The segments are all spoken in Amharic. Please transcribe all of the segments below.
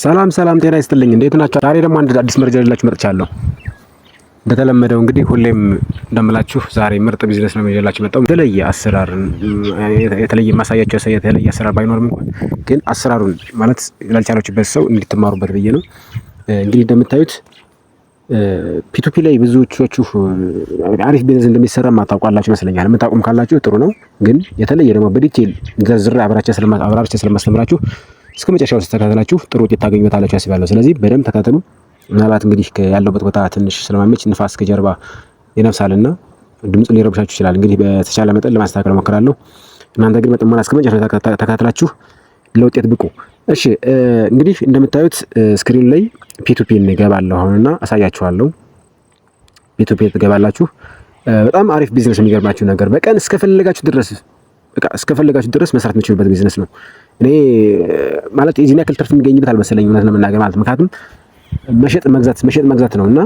ሰላም ጤና ይስጥልኝ። እንዴት ናችሁ? ዛሬ ደግሞ አንድ አዲስ መረጃ ይዤላችሁ መጥቻለሁ። እንደተለመደው እንግዲህ ሁሌም እንደምላችሁ ዛሬ ምርጥ ቢዝነስ ነው ይዤላችሁ መጣሁ። የተለየ አሰራር የተለየ ማሳያችሁ የተለየ አሰራር ባይኖርም እንኳን ግን አሰራሩን ማለት ላልቻላችሁበት ሰው እንድትማሩበት ብዬ ነው። እንግዲህ እንደምታዩት ፒቱፒ ላይ ብዙዎቻችሁ አሪፍ ቢዝነስ እንደሚሰራ ማታውቃላችሁ ይመስለኛል። የምታውቁም ካላችሁ ጥሩ ነው። ግን የተለየ ደግሞ በዲቴል ዘርዝሬ አብራርቼ ስለማስተምራችሁ እስከ መጨረሻው ተከታተላችሁ ጥሩ ውጤት ታገኙታላችሁ አስባለሁ። ስለዚህ በደንብ ተከታተሉ። ምናልባት እንግዲህ ያለበት ቦታ ትንሽ ስለማመች ንፋስ ከጀርባ ይነፍሳልና ድምፁ ሊረብሻችሁ ይችላል። እንግዲህ በተቻለ መጠን ለማስተካከል እሞክራለሁ። እናንተ ግን በጥሞና እስከ መጨረሻው ተከታተላችሁ ለውጤት ብቁ። እሺ እንግዲህ እንደምታዩት ስክሪን ላይ ፒቱፒ እንገባለሁ አሁንና አሳያችኋለሁ። ፒቱፒ ትገባላችሁ። በጣም አሪፍ ቢዝነስ የሚገርማችሁ ነገር በቀን እስከፈለጋችሁ ድረስ መስራት የምትችሉበት ቢዝነስ ነው። እኔ ማለት የዚህን ያክል ትርፍ የሚገኝበት አልመሰለኝም እውነት ለመናገር ማለት ምክንያቱም መሸጥ መግዛት ነውና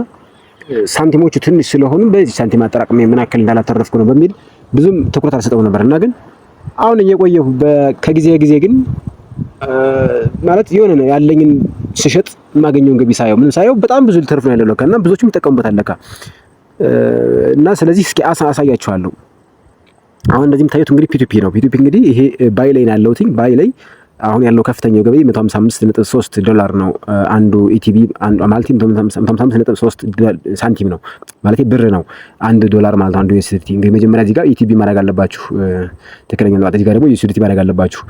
ሳንቲሞቹ ትንሽ ስለሆኑ በዚህ ሳንቲም አጠራቅሜ ምን ያክል እንዳላተረፍኩ ነው በሚል ብዙም ትኩረት አልሰጠው ነበርና ግን አሁን እየቆየሁ ከጊዜ ግን ማለት የሆነ ነው ያለኝን ስሸጥ የማገኘውን ገቢ ሳየው በጣም ብዙ ትርፍ ነው ያለው ለካና ብዙዎችም ይጠቀሙበታል ለካ እና ስለዚህ እስኪ አሳያችኋለሁ። አሁን እንደዚህ የምታዩት እንግዲህ ፒቱፒ ነው። ፒቱፒ እንግዲህ ይሄ ባይ ላይ ነው ያለውት። ባይ ላይ አሁን ያለው ከፍተኛው ገበያ $155.3 ነው። አንዱ ኢቲቢ ማለት 155.3 ሳንቲም ነው ማለት ብር ነው። $1 ማለት አንዱ ዩኤስዲቲ። እንግዲህ መጀመሪያ እዚህ ጋር ኢቲቢ ማድረግ አለባችሁ ትክክለኛ ነው። እዚህ ጋር ደግሞ ዩኤስዲቲ ማድረግ አለባችሁ።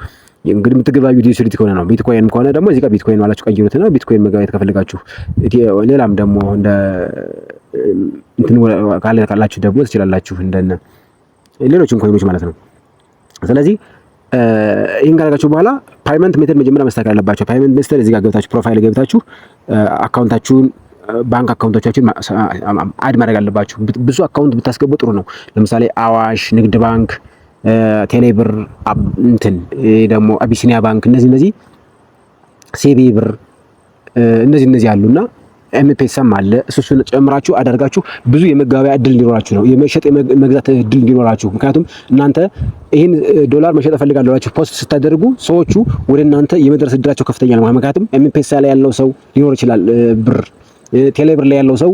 እንግዲህ የምትገባዩት ዩኤስዲቲ ከሆነ ነው። ቢትኮይን ከሆነ ደግሞ እዚህ ጋር ቢትኮይን ማላችሁ ቀይሩትና ቢትኮይን መገበያየት ከፈለጋችሁ ሌላም ደግሞ እንደ እንትን ካላችሁ ደግሞ ትችላላችሁ እንደነ ሌሎችን ኮይኖች ማለት ነው። ስለዚህ ይሄን ካደረጋችሁ በኋላ ፓይመንት ሜተድ መጀመሪያ መስተካከል አለባችሁ። ፓይመንት ሜተድ እዚህ ጋር ገብታችሁ ፕሮፋይል ገብታችሁ አካውንታችሁን ባንክ አካውንቶቻችሁን አድ ማድረግ አለባችሁ። ብዙ አካውንት ብታስገቡ ጥሩ ነው። ለምሳሌ አዋሽ፣ ንግድ ባንክ፣ ቴሌብር ደግሞ አቢሲኒያ ባንክ እነዚህ ሲቢ ብር እነዚህ አሉና ኤምፔሳም አለ። እሱን ጨምራችሁ አደርጋችሁ ብዙ የመጋበያ እድል እንዲኖራችሁ ነው። የመሸጥ የመግዛት እድል እንዲኖራችሁ። ምክንያቱም እናንተ ይሄን ዶላር መሸጥ ፈልጋለሁ ብላችሁ ፖስት ስታደርጉ ሰዎቹ ወደ እናንተ የመድረስ እድላቸው ከፍተኛ ነው። ምክንያቱም ኤምፔሳ ላይ ያለው ሰው ሊኖር ይችላል ብር፣ ቴሌብር ላይ ያለው ሰው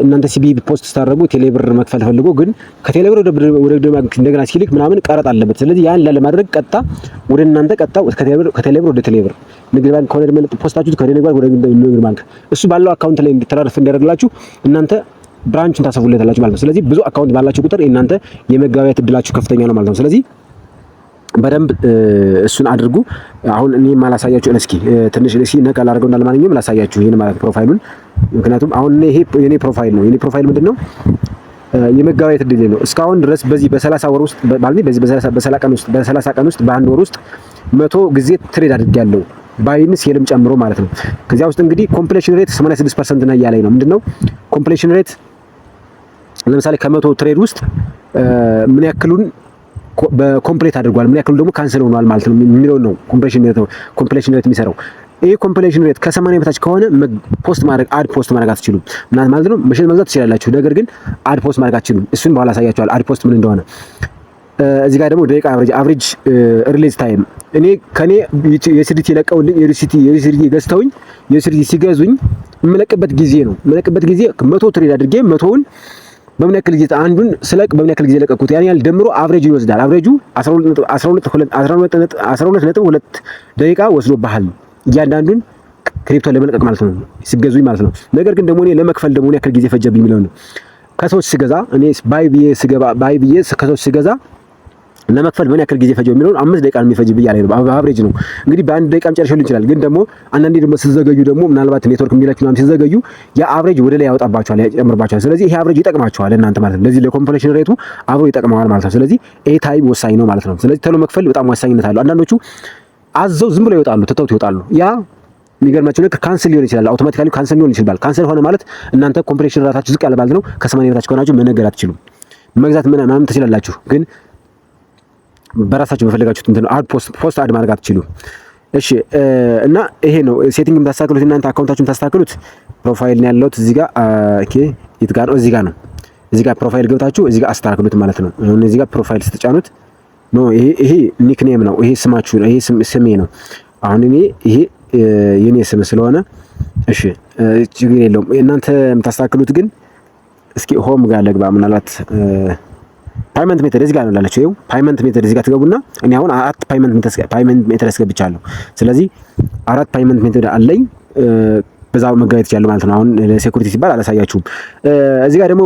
እናንተ ሲቢ ፖስት ስታደርጉ ቴሌብር መክፈል ፈልጎ ግን ከቴሌብር ወደ ባንክ እንደገና ሲልክ ምናምን ቀረጥ አለበት። ስለዚህ ያን ለማድረግ ቀጥታ ወደ እናንተ ከቴሌብር ወደ ቴሌብር ንግድ ባንክ ከሆነ ደግሞ ፖስታችሁት ከንግድ ባንክ ወደ ንግድ ባንክ እሱ ባለው አካውንት ላይ እንዲተራረፍ እንዲያደርግላችሁ እናንተ ብራንቹን ታሰፉለታላችሁ ማለት ነው። ስለዚህ ብዙ አካውንት ባላችሁ ቁጥር እናንተ የመጋበያት እድላችሁ ከፍተኛ ነው ማለት ነው። ስለዚህ በደንብ እሱን አድርጉ። አሁን እኔ ማላሳያችሁ እስኪ ትንሽ ነቀል አድርገውና ለማንኛውም ላሳያችሁ ይሄን ማለት ፕሮፋይሉን። ምክንያቱም አሁን ይሄ የኔ ፕሮፋይል ነው። የኔ ፕሮፋይል ምንድነው የመጋበያት እድል ነው። እስካሁን ድረስ በዚህ በ30 ወር ውስጥ ማለት በዚህ በ30 ቀን ውስጥ በአንድ ወር ውስጥ 100 ጊዜ ትሬድ አድርጌያለሁ ባይን ሴልም ጨምሮ ማለት ነው። ከዚያ ውስጥ እንግዲህ ኮምፕሌሽን ሬት 86% ነው ያለኝ ነው። ምንድነው ኮምፕሌሽን ሬት? ለምሳሌ ከ100 ትሬድ ውስጥ ምን ያክሉን በኮምፕሌት አድርጓል፣ ምን ያክሉ ደግሞ ካንሰል ሆኗል ማለት ነው የሚለው ነው ኮምፕሌሽን ሬት የሚሰራው። ይሄ ኮምፕሌሽን ሬት ከ80 በታች ከሆነ አድ ፖስት ማድረግ አትችሉም ማለት ነው። መሸጥ መግዛት ትችላላችሁ፣ ነገር ግን አድ ፖስት ማድረግ አትችሉም። እሱን በኋላ አሳያችኋለሁ አድ ፖስት ምን እንደሆነ። እዚህ ጋር ደግሞ ደቂቃ አቨሬጅ ሪሊዝ ታይም እኔ ከኔ የዩኤስዲቲ ለቀውልኝ የዩኤስዲቲ ገዝተውኝ የዩኤስዲቲ ሲገዙኝ የምለቅበት ጊዜ ነው። የምለቅበት ጊዜ 100 ትሬድ አድርጌ 100ውን በምን ያክል ጊዜ አንዱን ስለቅ በምን ያክል ጊዜ ለቀቁት ያን ያህል ደምሮ አቨሬጅ ይወስዳል። አቨሬጁ 12.2 ደቂቃ ወስዶብሃል እያንዳንዱን ክሪፕቶ ለመለቀቅ ማለት ነው ሲገዙኝ ማለት ነው። ነገር ግን ደግሞ እኔ ለመክፈል ደግሞ ምን ያክል ጊዜ ፈጀብኝ የሚለው ነው። ከሰዎች ስገዛ እኔ ባይ ብዬ ከሰዎች ስገዛ ለመክፈል ምን ያክል ጊዜ ፈጀው የሚለውን 5 ደቂቃ ነው የሚፈጅብኝ ያለ ነው። አቨሬጅ ነው እንግዲህ በአንድ ደቂቃም ጨርሼው ይችላል። ግን ደግሞ አንዳንዴ ደግሞ ሲዘገዩ ደግሞ ምናልባት ኔትወርክ የሚላችሁ ምናምን ሲዘገዩ ያ አቨሬጅ ወደ ላይ ያወጣባችኋል፣ ያጨምርባችኋል። ስለዚህ ይሄ አቨሬጅ ይጠቅማችኋል እናንተ ማለት ነው። ለዚህ ለኮምፕሌሽን ሬቱ አብሮ ይጠቅማዋል ማለት ነው። ስለዚህ ይሄ ታይም ወሳኝ ነው ማለት ነው። ስለዚህ ተሎ መክፈል በጣም ወሳኝነት አለው። አንዳንዶቹ አዘው ዝም ብለው ይወጣሉ፣ ትተውት ይወጣሉ። ያ የሚገርማችሁ ነገር ካንሰል ሊሆን ይችላል፣ አውቶማቲካሊ ካንሰል ሊሆን ይችላል። ካንሰል ሆነ ማለት እናንተ ኮምፕሌሽን ሬታችሁ ዝቅ ያለ ማለት ነው። ከ80 በታች ከሆናችሁ መነገር አትችሉም። መግዛት ምናምን ትችላላችሁ ግን በራሳችሁ በፈለጋችሁት እንትን ፖስት አድ ማድረግ አትችሉም። እሺ እና ይሄ ነው ሴቲንግ የምታስተካክሉት እናንተ አካውንታችሁን ታስተካክሉት። ፕሮፋይል ነው ያለውት እዚህ ጋር ኦኬ ይትጋር ነው እዚህ ጋር ነው። እዚህ ጋር ፕሮፋይል ገብታችሁ እዚህ ጋር አስተካክሉት ማለት ነው። አሁን እዚህ ጋር ፕሮፋይል ስትጫኑት ነው ይሄ ኒክኔም ነው፣ ይሄ ስማችሁ ነው፣ ይሄ ስሜ ነው። አሁን እኔ ይሄ የኔ ስም ስለሆነ እሺ ችግር የለውም። እናንተ የምታስተካክሉት ግን እስኪ ሆም ጋር ለግባ ምናልባት ፓይመንት ሜተድ እዚህ ጋር ነው ላለችው። ይኸው ፓይመንት ሜተድ እዚህ ጋር ትገቡና እኔ አሁን 4 ፓይመንት ሜተድ አስገብቻለሁ። ስለዚህ 4 ፓይመንት ሜተድ አለኝ። በዛው መጋየት ይችላል ማለት ነው። አሁን ለሴኩሪቲ ሲባል አላሳያችሁም። እዚህ ጋር ደግሞ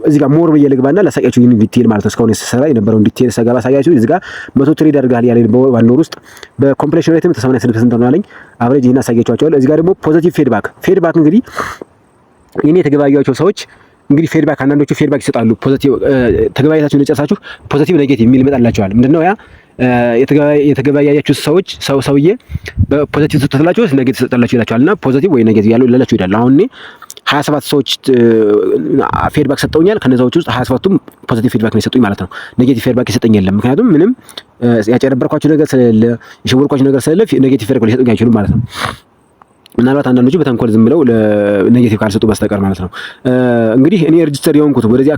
እዚህ ጋር ሞር ብዬ ልግባና ላሳያችሁ ይሄን ዲቴል ማለት ነው። እስካሁን የተሰራ የነበረውን ዲቴል ሰጋባ ሳያችሁ እዚህ ጋር 100 ትሬድ አድርጋል ያለኝ በዋን ወር ውስጥ በኮምፕሌሽን ሬትም 86% ነው ያለኝ። አቨሬጅ ይሄን አሳያችኋለሁ። እዚህ ጋር ደግሞ ፖዚቲቭ ፊድባክ እንግዲህ የኔ የተገበያያቸው ሰዎች እንግዲህ ፊድባክ አንዳንዶቹ ፊድባክ ይሰጣሉ። ፖዚቲቭ ተገበያያችሁ ለጨርሳችሁ ፖዚቲቭ ኔጌቲቭ የሚል ይመጣላችኋል። ምንድነው ያ የተገበያያችሁ ሰውዬ በፖዚቲቭ ተሰጥቷችሁ ኔጌቲቭ ተሰጥቷችሁ ይላችኋልና ፖዚቲቭ ወይ ኔጌቲቭ ያለው ለላችሁ ይላል። አሁን እኔ 27 ሰዎች ፊድባክ ሰጠውኛል። ከነዛዎች ውስጥ 27ቱም ፖዚቲቭ ፊድባክ ነው የሰጡኝ ማለት ነው። ኔጌቲቭ ፊድባክ የሰጠኝ የለም። ምክንያቱም ምንም ያጨረበርኳችሁ ነገር ስለሌለ የሸወርኳችሁ ነገር ስለሌለ ኔጌቲቭ ፊድባክ ሊሰጡኝ አይችሉም ማለት ነው። ምናልባት አንዳንዶቹ በተንኮል ዝም ብለው ለኔጌቲቭ ካልሰጡ በስተቀር ማለት ነው። እንግዲህ እኔ ሬጂስተር የሆንኩት ወደዚህ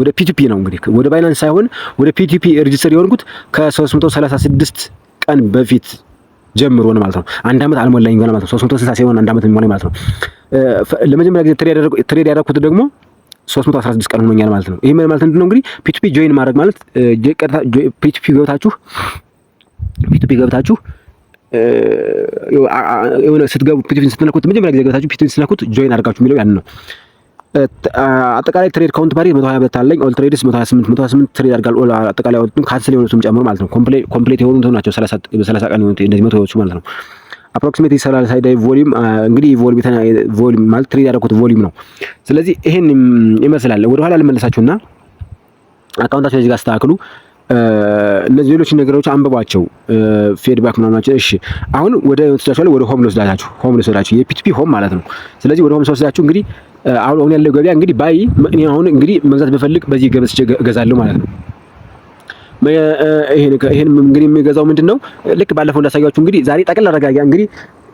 ወደ ፒቱፒ ነው። እንግዲህ ወደ ባይናንስ ሳይሆን ወደ ፒቱፒ ሬጂስተር የሆንኩት ከ336 ቀን በፊት ጀምሮ ነው ማለት ነው። አንድ አመት አልሞላኝም ገና ማለት ነው። 360 ሲሆን አንድ አመት የሚሞላኝ ማለት ነው። ለመጀመሪያ ጊዜ ትሬድ ያደረኩት ደግሞ 316 ቀን ሆኖኛል ማለት ነው። ይሄ ማለት ምንድን ነው? እንግዲህ ፒቱፒ ጆይን ማድረግ ማለት ፒቱፒ ገብታችሁ የሆነ ስትገቡ ፒቱፒን ስትነኩት መጀመሪያ ጊዜ ገብታችሁ ፒቱፒን ስትነኩት ጆይን አድርጋችሁ የሚለው ያን ነው። አጠቃላይ ትሬድ ካውንት ባሪ 122 አለኝ። ኦል ትሬድስ 128 ትሬድ አድርጋል። ኦል አጠቃላይ ወጥቱን ካንሰል የሆኑትም ጨምሮ ማለት ነው። ኮምፕሌት የሆኑት ናቸው 30 ቀን የሆኑት እንደዚህ 100ዎቹ ማለት ነው። አፕሮክሲሜትሊ 30 ዳይ ቮሊዩም እንግዲህ ቮሊዩም ማለት ትሬድ ያደረኩት ቮሊዩም ነው። ስለዚህ ይሄን ይመስላል። ወደ ኋላ ልመለሳችሁና አካውንታችሁ እዚህ ጋር አስተካክሉ። እነዚህ ሌሎች ነገሮች አንብቧቸው። ፊድባክ ምናምን ናቸው። እሺ አሁን ወደ ተጫዋቾች ወደ ሆም ልወስዳችሁ የፒቱፒ ሆም ማለት ነው። ስለዚህ ወደ ሆም ልወስዳችሁ እንግዲህ አሁን ያለው ገበያ እንግዲህ ባይ እኔ አሁን እንግዲህ መግዛት ብፈልግ በዚህ ገበስቼ እገዛለሁ ማለት ነው። ይሄን እንግዲህ የሚገዛው ምንድነው ልክ ባለፈው እንዳሳያችሁ እንግዲህ ዛሬ ጠቅላላ ረጋጋ እንግዲህ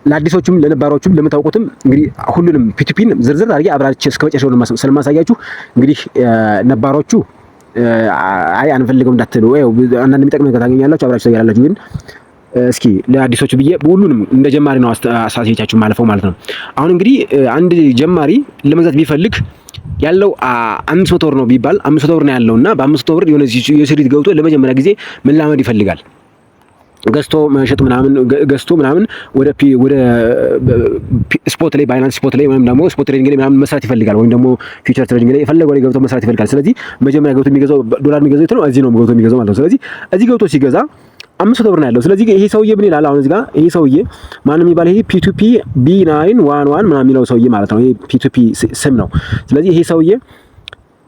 ለአዲሶቹም ለነባሮቹም ለምታውቁትም እንግዲህ ሁሉንም ፒቱፒን ዝርዝር አድርጌ አብራርቼ እስከመጨረሻው ስለማሳያችሁ እንግዲህ ነባሮቹ አይ አንፈልገው እንዳትሉ ወይ አንዳንድ የሚጠቅም ነገር ታገኛላችሁ አብራችሁ ታያላችሁ። ግን እስኪ ለአዲሶቹ ብዬ ሁሉንም እንደ ጀማሪ ነው አሳሳይቻችሁ ማለፈው ማለት ነው። አሁን እንግዲህ አንድ ጀማሪ ለመግዛት ቢፈልግ ያለው 500 ብር ነው ቢባል 500 ብር ነው ያለውና በ500 ብር የሆነ የስሪት ገብቶ ለመጀመሪያ ጊዜ መላመድ ይፈልጋል። ገዝቶ መሸጥ ምናምን ወደ ስፖት ላይ ባይናንስ ስፖት ላይ ወይም ደግሞ ስፖት ትሬዲንግ ላይ ምናምን መስራት ይፈልጋል። ወይም ደግሞ ፊውቸር ትሬዲንግ ላይ የፈለገው ላይ ገብቶ መስራት ይፈልጋል። ስለዚህ መጀመሪያ ገብቶ የሚገዛው ዶላር የሚገዛው ነው እዚህ ነው ገብቶ የሚገዛው ማለት ነው። ስለዚህ እዚህ ገብቶ ሲገዛ 500 ብር ነው ያለው። ስለዚህ ይሄ ሰውዬ ምን ይላል? አሁን እዚህ ጋር ይሄ ሰውዬ ማንም የሚባል ይሄ ፒቱፒ B911 ምናምን የሚለው ሰውዬ ማለት ነው። ይሄ ፒቱፒ ስም ነው። ስለዚህ ይሄ ሰውዬ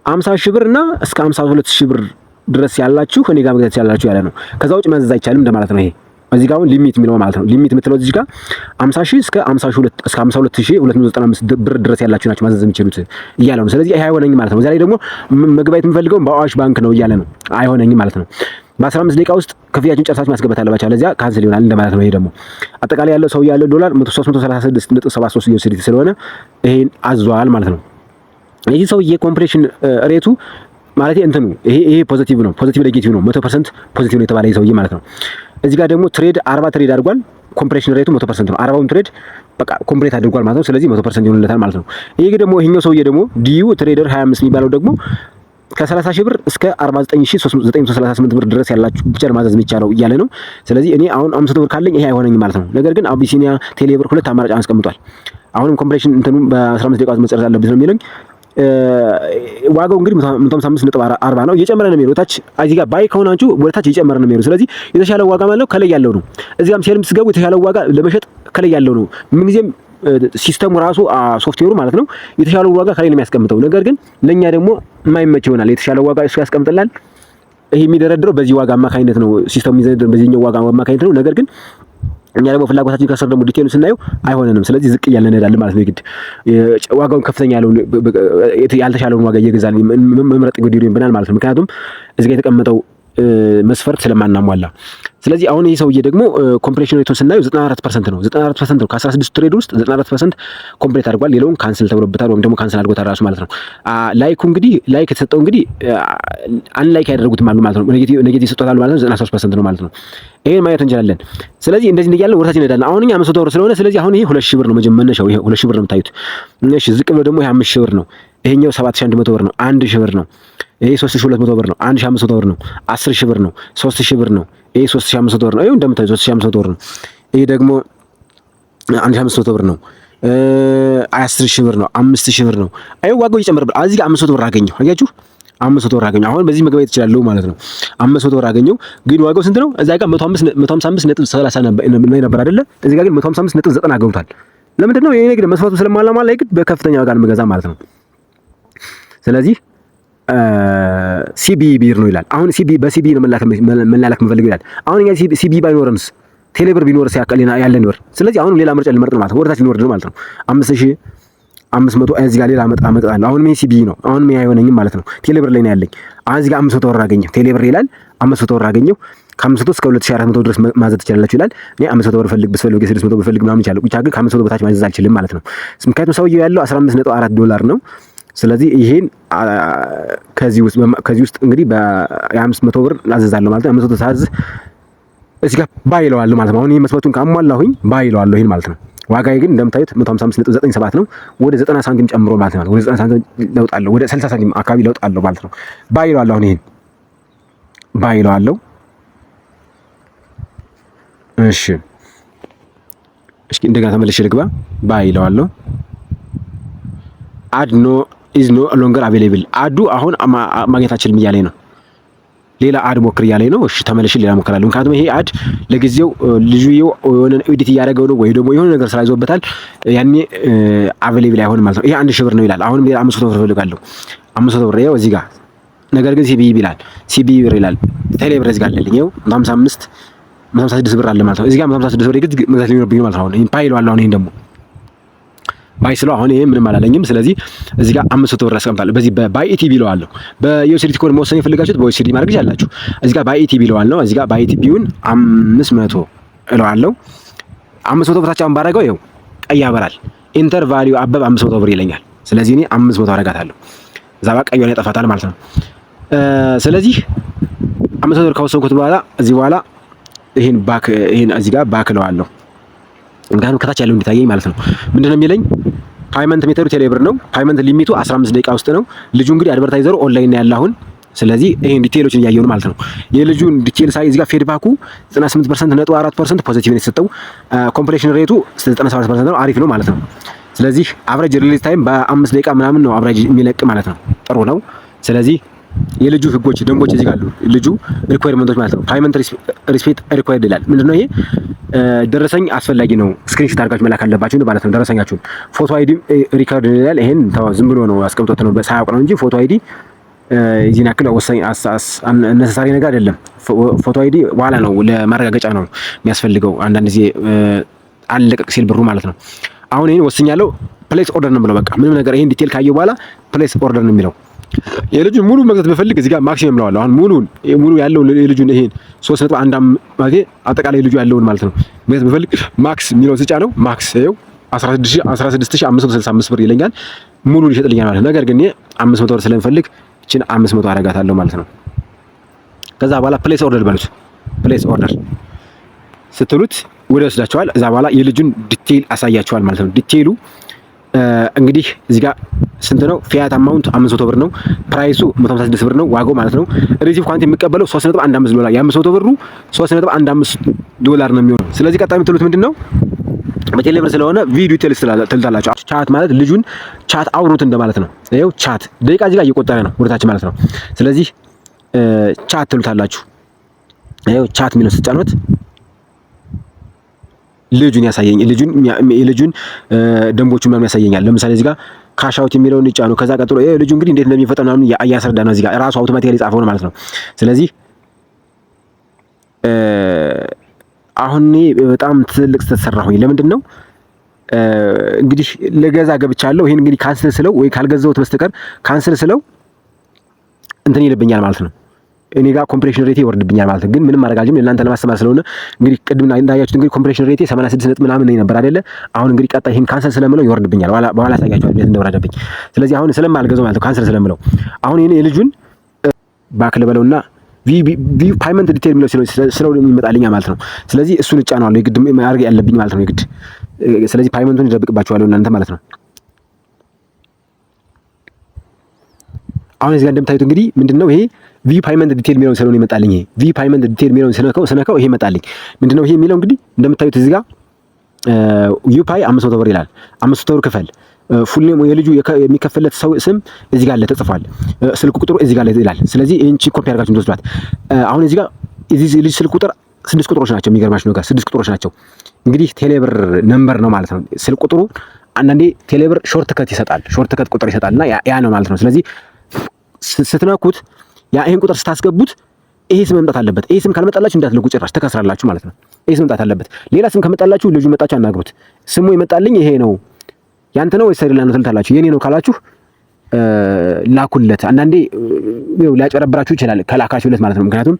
50 ሺህ ብር እና እስከ 52 ሺህ ብር ድረስ ያላችሁ እኔ ጋር መግዛት ያላችሁ ያለ ነው። ከዛ ውጭ ማዘዝ አይቻልም እንደማለት ነው። ይሄ እዚህ ጋር አሁን ሊሚት የሚለው ማለት ነው። ሊሚት የምትለው እዚህ ጋር 50 ሺህ እስከ 52295 ብር ድረስ ያላችሁ ናችሁ ማዘዝ የምትችሉት እያለ ነው። ስለዚህ ይሄ አይሆነኝም ማለት ነው። እዛ ላይ ደግሞ መግባት የምፈልገው በአዋሽ ባንክ ነው እያለ ነው። አይሆነኝም ማለት ነው። በ15 ደቂቃ ውስጥ ክፍያችሁን ጨርሳችሁ ማስገባት አለባችሁ። ለዚያ ካንሰል ይሆናል እንደማለት ነው። ይሄ ደግሞ አጠቃላይ ያለው ሰው ያለው ዶላር 336.73 ዩኤስዲ ስለሆነ ይሄን አዟል ማለት ነው። ይሄ ሰውዬ ኮምፕሬሽን ሬቱ ማለት እንትኑ ይሄ ፖዚቲቭ ነው። ፖዚቲቭ ኔጌቲቭ ነው። 100% ፖዚቲቭ ነው የተባለ ሰውዬ ማለት ነው። እዚህ ጋር ደግሞ ትሬድ 40 ትሬድ አድርጓል። ኮምፕሬሽን ሬቱ 100% ነው። 40ውን ትሬድ በቃ ኮምፕሌት አድርጓል ማለት ነው። ስለዚህ 100% ይሆንለታል ማለት ነው። ይሄ ደግሞ ይሄኛው ሰውዬ ደግሞ ዲዩ ትሬደር 25 የሚባለው ደግሞ ከ30 ሺህ ብር እስከ 49938 ብር ድረስ ያላችሁ ብቻ ማዘዝ የሚቻለው እያለ ነው። ስለዚህ እኔ አሁን 500 ብር ካለኝ ይሄ አይሆነኝም ማለት ነው። ነገር ግን አቢሲኒያ ቴሌብር ሁለት አማራጭ አስቀምጧል። አሁንም ኮምፕሌሽን እንትኑ በ15 ደቂቃ ውስጥ መጨረስ አለበት ነው የሚለኝ። ዋጋው እንግዲህ 155.40 ነው። እየጨመረ ነው የሚሄደው። ታች እዚህ ጋር ባይ ከሆናችሁ ወደ ታች እየጨመረ ነው የሚሄደው። ስለዚህ የተሻለ ዋጋ ማለት ከላይ ያለው ነው። እዚያም ሴልም ስገቡ የተሻለ ዋጋ ለመሸጥ ከላይ ያለው ነው። ምን ጊዜም ሲስተሙ ራሱ ሶፍትዌሩ ማለት ነው የተሻለ ዋጋ ከላይ ነው የሚያስቀምጠው። ነገር ግን ለኛ ደግሞ የማይመች ይሆናል። የተሻለ ዋጋ እሱ ያስቀምጥላል። ይሄ የሚደረድረው በዚህ ዋጋ አማካኝነት ነው። ሲስተሙ የሚደረድረው በዚህኛው ዋጋ አማካኝነት ነው። ነገር ግን እኛ ደግሞ ፍላጎታችን ከሰር ደግሞ ዲቴሉ ስናየው አይሆነንም። ስለዚህ ዝቅ እያልን እንሄዳለን ማለት ነው። ይግድ ዋጋውን ከፍተኛ ያለውን ያልተሻለውን ዋጋ እየገዛን መምረጥ ግድ ይሆንብናል ማለት ነው። ምክንያቱም እዚህ ጋር የተቀመጠው መስፈርት ስለማናሟላ። ስለዚህ አሁን ይሄ ሰውዬ ደግሞ ኮምፕሌሽን ሬቱን ስናየው 94% ነው። 94% ነው። ከ16 ትሬድ ውስጥ 94% ኮምፕሌት አድርጓል። ሌላውን ካንስል ተብሎበታል ወይም ደግሞ ካንስል አድርጎታል ራሱ ማለት ነው። ላይኩ እንግዲህ ላይክ የተሰጠው እንግዲህ አንላይክ ያደረጉትም አሉ ማለት ነው። ኔጌቲቭ ሰጥቷል ማለት ነው። 93% ነው ማለት ነው። ይሄን ማየት እንችላለን። ስለዚህ እንደዚህ እያልን ወደታች እንሄዳለን። አሁን እኛ 500 ብር ስለሆነ ስለዚህ አሁን ይሄ 2000 ብር ነው መነሻው። ይሄ 2000 ብር ነው የምታዩት። እሺ ዝቅ ብሎ ደግሞ ይሄ 5000 ብር ነው። ይሄኛው 7100 ብር ነው። 1000 ብር ነው። ይሄ 3200 ብር ነው። 1500 ብር ነው። 10000 ብር ነው። 3000 ብር ነው። ይሄ 3500 ብር ነው። ይሄው እንደምታዩት 3500 ብር ነው። ይሄ ደግሞ 1500 ብር ነው። 10000 ብር ነው። 5000 ብር ነው። አይው ዋጋው ይጨምራል። እዚህ ጋር 500 ብር አገኘሁ። አያችሁ 500 ብር አገኘሁ። አሁን በዚህ መገበያየት እችላለሁ ማለት ነው። 500 ብር አገኘሁ። ግን ዋጋው ስንት ነው? እዛ ጋር 155.30 ነበር አይደለ? እዚህ ጋር ግን 155.90 ገብቷል። ለምንድን ነው? ይሄ ነገር መስፈርቱ ስለማላሟላ ይግድ በከፍተኛ ዋጋ መገዛ ማለት ነው። ስለዚህ ሲቢ ቢር ነው ይላል። አሁን ሲቢ በሲቢ ነው መላላክ የምፈልገው ይላል። አሁን እኛ ሲቢ ባይኖርንስ ቴሌብር ቢኖርስ ያለን ብር። ስለዚህ አሁን ሌላ ምርጫ ልመርጥ ነው ማለት ነው። ወደታች ሊወርድ ነው ማለት ነው። 5500 እዚህ ጋር ሌላ አመጣለሁ። አሁን ምን ሲቢ ነው። አሁን ምን አይሆነኝም ማለት ነው። ቴሌብር ላይ ነው ያለኝ። አሁን እዚህ ጋር 500 ብር አገኘሁ። ቴሌብር ይላል 500 ብር አገኘሁ። ከ500 እስከ 2400 ድረስ ማዘዝ ትችላላችሁ ይላል። እኔ 500 ብር ብፈልግ 600 ብር ምናምን ይችላል። ብቻ ግን ከ500 በታች ማዘዝ አልችልም ማለት ነው። ምክንያቱም ሰውዬው ያለው $15.4 ነው። ስለዚህ ይሄን ከዚህ ውስጥ እንግዲህ በ500 ብር አዘዛለሁ ማለት ነው። 500 ሳዝ እዚህ ጋር ባይለዋለሁ ማለት ነው። አሁን ይሄ መስፈርቱን ካሟላሁኝ ባይለዋለሁ ይሄን ማለት ነው። ዋጋዬ ግን እንደምታዩት 155.97 ነው። ወደ 90 ሳንቲም ጨምሮ ማለት ነው። ወደ 90 ሳንቲም ለውጥ አለው። ወደ 60 ሳንቲም አካባቢ ለውጥ አለው ማለት ነው። ባይለዋለሁ አሁን ይሄን ባይለዋለሁ። እሺ እንደገና ተመልሼ ልግባ። ባይለዋለሁ አድ ኖ ኢዝ ኖ ሎንገር አቬሌብል አዱ አሁን ማግኘት አልችልም እያለኝ ነው። ሌላ አድ ሞክር እያለኝ ነው። እሺ ተመልሼ ሌላ ሞክራለሁ። ምክንያቱም ይሄ አድ ለጊዜው ልጁየው የሆነ ኤዲት እያደረገው ነው ወይ ደግሞ የሆነ ነገር ስራ ይዞበታል። ያኔ አቬሌብል አይሆንም ማለት ነው። ይሄ 1000 ብር ነው ይላል። አሁንም ሌላ 500 ብር ፈልጋለሁ። 500 ብር ይኸው እዚህ ጋር ነገር ግን ሲቢ ይላል። ሲቢ ብር ይላል። ቴሌ ብር እዚህ ጋር አለልኝ። ይኸው 156 ብር አለ ማለት ነው። እዚህ ጋር 156 ብር ግድ መግዛት ሊኖርብኝ ማለት ነው። አሁን ፓይሉ አለ። አሁን ይሄን ደግሞ ባይ ስለው አሁን ይሄ ምንም አላለኝም። ስለዚህ እዚህ ጋር 500 ብር አስቀምጣለሁ። በዚህ በባይ ኢቲ ቢለዋለሁ። በዩኤስዲቲ ኮድ መወሰን የፈለጋችሁት በዩኤስዲቲ ማድረግ ይችላልላችሁ። እዚህ ጋር ባይ ኢቲ ቢለዋለሁ። እዚህ ጋር ባይ ኢቲ ቢውን 500 እለዋለሁ። 500 ብር ታቻውን ባረገው ይኸው ቀይ ያበራል። ኢንተር ቫልዩ አበብ 500 ብር ይለኛል። ስለዚህ እኔ 500 አረጋታለሁ። እዛ ጋር ቀዩን ያጠፋታል ማለት ነው። ስለዚህ 500 ብር ከወሰንኩት በኋላ እዚህ በኋላ ይሄን እዚህ ጋር ባክ እለዋለሁ። እንግዲህ ከታች ያለው እንዲታየኝ ማለት ነው። ምንድነው የሚለኝ? ፓይመንት ሜተዱ ቴሌብር ነው። ፓይመንት ሊሚቱ 15 ደቂቃ ውስጥ ነው። ልጁ እንግዲህ አድቨርታይዘሩ ኦንላይን ነው ያለው አሁን። ስለዚህ ይሄን ዲቴይሎችን እያየሁ ነው ማለት ነው። የልጁን ዲቴይል ሳይ እዚህ ጋር ፊድባኩ 98.4% ፖዚቲቭ ነው የተሰጠው። ኮምፕሌሽን ሬቱ 97% ነው። አሪፍ ነው ማለት ነው። ስለዚህ አቨሬጅ ሪሊዝ ታይም በ5 ደቂቃ ምናምን ነው አቨሬጅ የሚለቅ ማለት ነው። ጥሩ ነው። ስለዚህ የልጁ ህጎች ደንቦች እዚህ ጋር አሉ። ልጁ ሪኳየርመንቶች ማለት ነው። ፓይመንት ሪስፔክት ሪኳየርድ ይላል። ምንድነው ይሄ? ደረሰኝ አስፈላጊ ነው። ስክሪንሾት አድርጋችሁ መላክ አለባችሁ ማለት ነው። ደረሰኛችሁን ፎቶ አይዲ ሪካርድ ይላል። ይሄን ዝም ብሎ ነው አስቀምጦት ነው ሳያውቅ ነው እንጂ ፎቶ አይዲ እዚህን ያክል ወሳኝ ነሰሳሪ ነገር አይደለም። ፎቶ አይዲ በኋላ ነው ለማረጋገጫ ነው የሚያስፈልገው። አንዳንድ ጊዜ አለቀቅ ሲል ብሩ ማለት ነው። አሁን ይሄን ወስኛለሁ። ፕሌስ ኦርደር ነው የምለው። በቃ ምንም ነገር ይሄን ዲቴል ካየው በኋላ ፕሌስ ኦርደር ነው የሚለው። የልጁን ሙሉ መግዛት በፈልግ እዚህ ጋር ማክሲመም ነው አሁን ሙሉ ያለው የልጁን ይሄን 3.1 ማለት አጠቃላይ ልጁ ያለውን ማለት ነው መግዛት በፈልግ ማክስ የሚለው ስጫ ነው። ማክስ ይኸው 16565 ብር ይለኛል። ሙሉ ሊሸጥልኛል ማለት ነው። ነገር ግን 500 ብር ስለምፈልግ እቺን 500 አረጋታለሁ ማለት ነው። ከዛ በኋላ ፕሌስ ኦርደር በሉት። ፕሌስ ኦርደር ስትሉት ወደ ወስዳቸዋል። እዛ በኋላ የልጁን ዲቴይል አሳያቸዋል ማለት ነው። ዲቴይሉ እንግዲህ እዚህ ጋር ስንት ነው? ፊያት አማውንት 500 ብር ነው። ፕራይሱ 156 ብር ነው ዋጋው ማለት ነው። ሪሲቭ ኳንቲ የሚቀበለው $3.15 የ500 ብሩ $3.15 ነው የሚሆነው። ስለዚህ ቀጣይ የምትሉት ምንድነው? በቴሌብር ስለሆነ ቪዲዮ ቴሌስ ትልታላችሁ። ቻት ማለት ልጁን ቻት አውሩት እንደማለት ነው። ይኸው ቻት ደቂቃ እዚህ ጋር እየቆጠረ ነው ወደታች ማለት ነው። ስለዚህ ቻት ትሉታላችሁ። ይኸው ቻት የሚለው ስትጫኑት ልጁን ያሳየኝ ልጁን ደንቦቹ ምናምን ያሳየኛል። ለምሳሌ እዚህ ጋር ካሽ አውት የሚለውን ይጫኑ። ከዛ ቀጥሎ ልጁ እንግዲህ እንዴት እንደሚፈጠር ምናምን እያስረዳ ነው። እዚህ ጋር ራሱ አውቶማቲካሊ ጻፈው ነው ማለት ነው። ስለዚህ አሁን በጣም ትልቅ ተሰራሁኝ። ለምንድን ነው እንግዲህ ለገዛ ገብቻለሁ። ይሄን እንግዲህ ካንስል ስለው ወይ ካልገዛሁት በስተቀር ካንስል ስለው እንትን ይልብኛል ማለት ነው። እኔ ጋር ኮምፕሬሽን ሬቴ ይወርድብኛል ማለት ነው። ግን ምንም ማድረግ አልችልም። እናንተ ለማስተማር ስለሆነ እንግዲህ ቅድም እንዳያችሁት እንግዲህ ኮምፕሬሽን ሬቴ 86 ነጥብ ምናምን ነበር አይደለ? አሁን እንግዲህ ቀጣይ ይሄን ካንሰል ስለምለው ይወርድብኛል። በኋላ አሳያችኋለሁ እንዴት እንደወረደብኝ። ስለዚህ አሁን ስለማልገዛው ማለት ነው ካንሰል ስለምለው አሁን ይሄን የልጁን ባክ ልበለውና ቪ ፓይመንት ዲቴል የሚለው ስለው የሚመጣልኛ ማለት ነው። ስለዚህ እሱን እጫነዋለሁ የግድ ማድረግ ያለብኝ ማለት ነው የግድ። ስለዚህ ፓይመንቱን ይደብቅባችኋለሁ እናንተ ማለት ነው። አሁን እዚህ ጋር እንደምታዩት እንግዲህ ምንድነው ይሄ ቪ ፓይመንት ዲቴል የሚለውን ስለሆነ ይመጣልኝ። ይሄ ቪ ፓይመንት ዲቴል የሚለውን ስነካው ይሄ ይመጣልኝ። ምንድነው ይሄ የሚለው እንግዲህ እንደምታዩት እዚህ ጋር ዩፓይ 500 ብር ይላል። 500 ብር ክፈል። ፉል ኔም የልጁ የሚከፈለት ሰው ስም እዚህ ጋር ተጽፏል። ስልክ ቁጥሩ እዚህ ጋር ይላል። ስለዚህ ይሄን ኮፒ አድርጋችሁ እንደወስዷት። አሁን እዚህ ጋር እዚህ ልጅ ስልክ ቁጥር 6 ቁጥሮች ናቸው። የሚገርማችሁ ነገር 6 ቁጥሮች ናቸው። እንግዲህ ቴሌብር ነምበር ነው ማለት ነው ስልክ ቁጥሩ። አንዳንዴ ቴሌብር ሾርት ከት ይሰጣል፣ ሾርት ከት ቁጥር ይሰጣልና ያ ነው ማለት ነው። ስለዚህ ስትነኩት ይሄን ቁጥር ስታስገቡት ይሄ ስም መምጣት አለበት። ይሄ ስም ካልመጣላችሁ እንዳትልኩ ጭራሽ ተከስራላችሁ ማለት ነው። ይሄ ስም መምጣት አለበት። ሌላ ስም ከመጣላችሁ ልጁ መጣችሁ አናግሩት። ስሙ ይመጣልኝ ይሄ ነው ያንተ ነው ወይስ አይደለም ትልታላችሁ። የኔ ነው ካላችሁ ላኩለት። አንዳንዴ ሊያጨረብራችሁ ይችላል ከላካችሁለት ማለት ነው። ምክንያቱም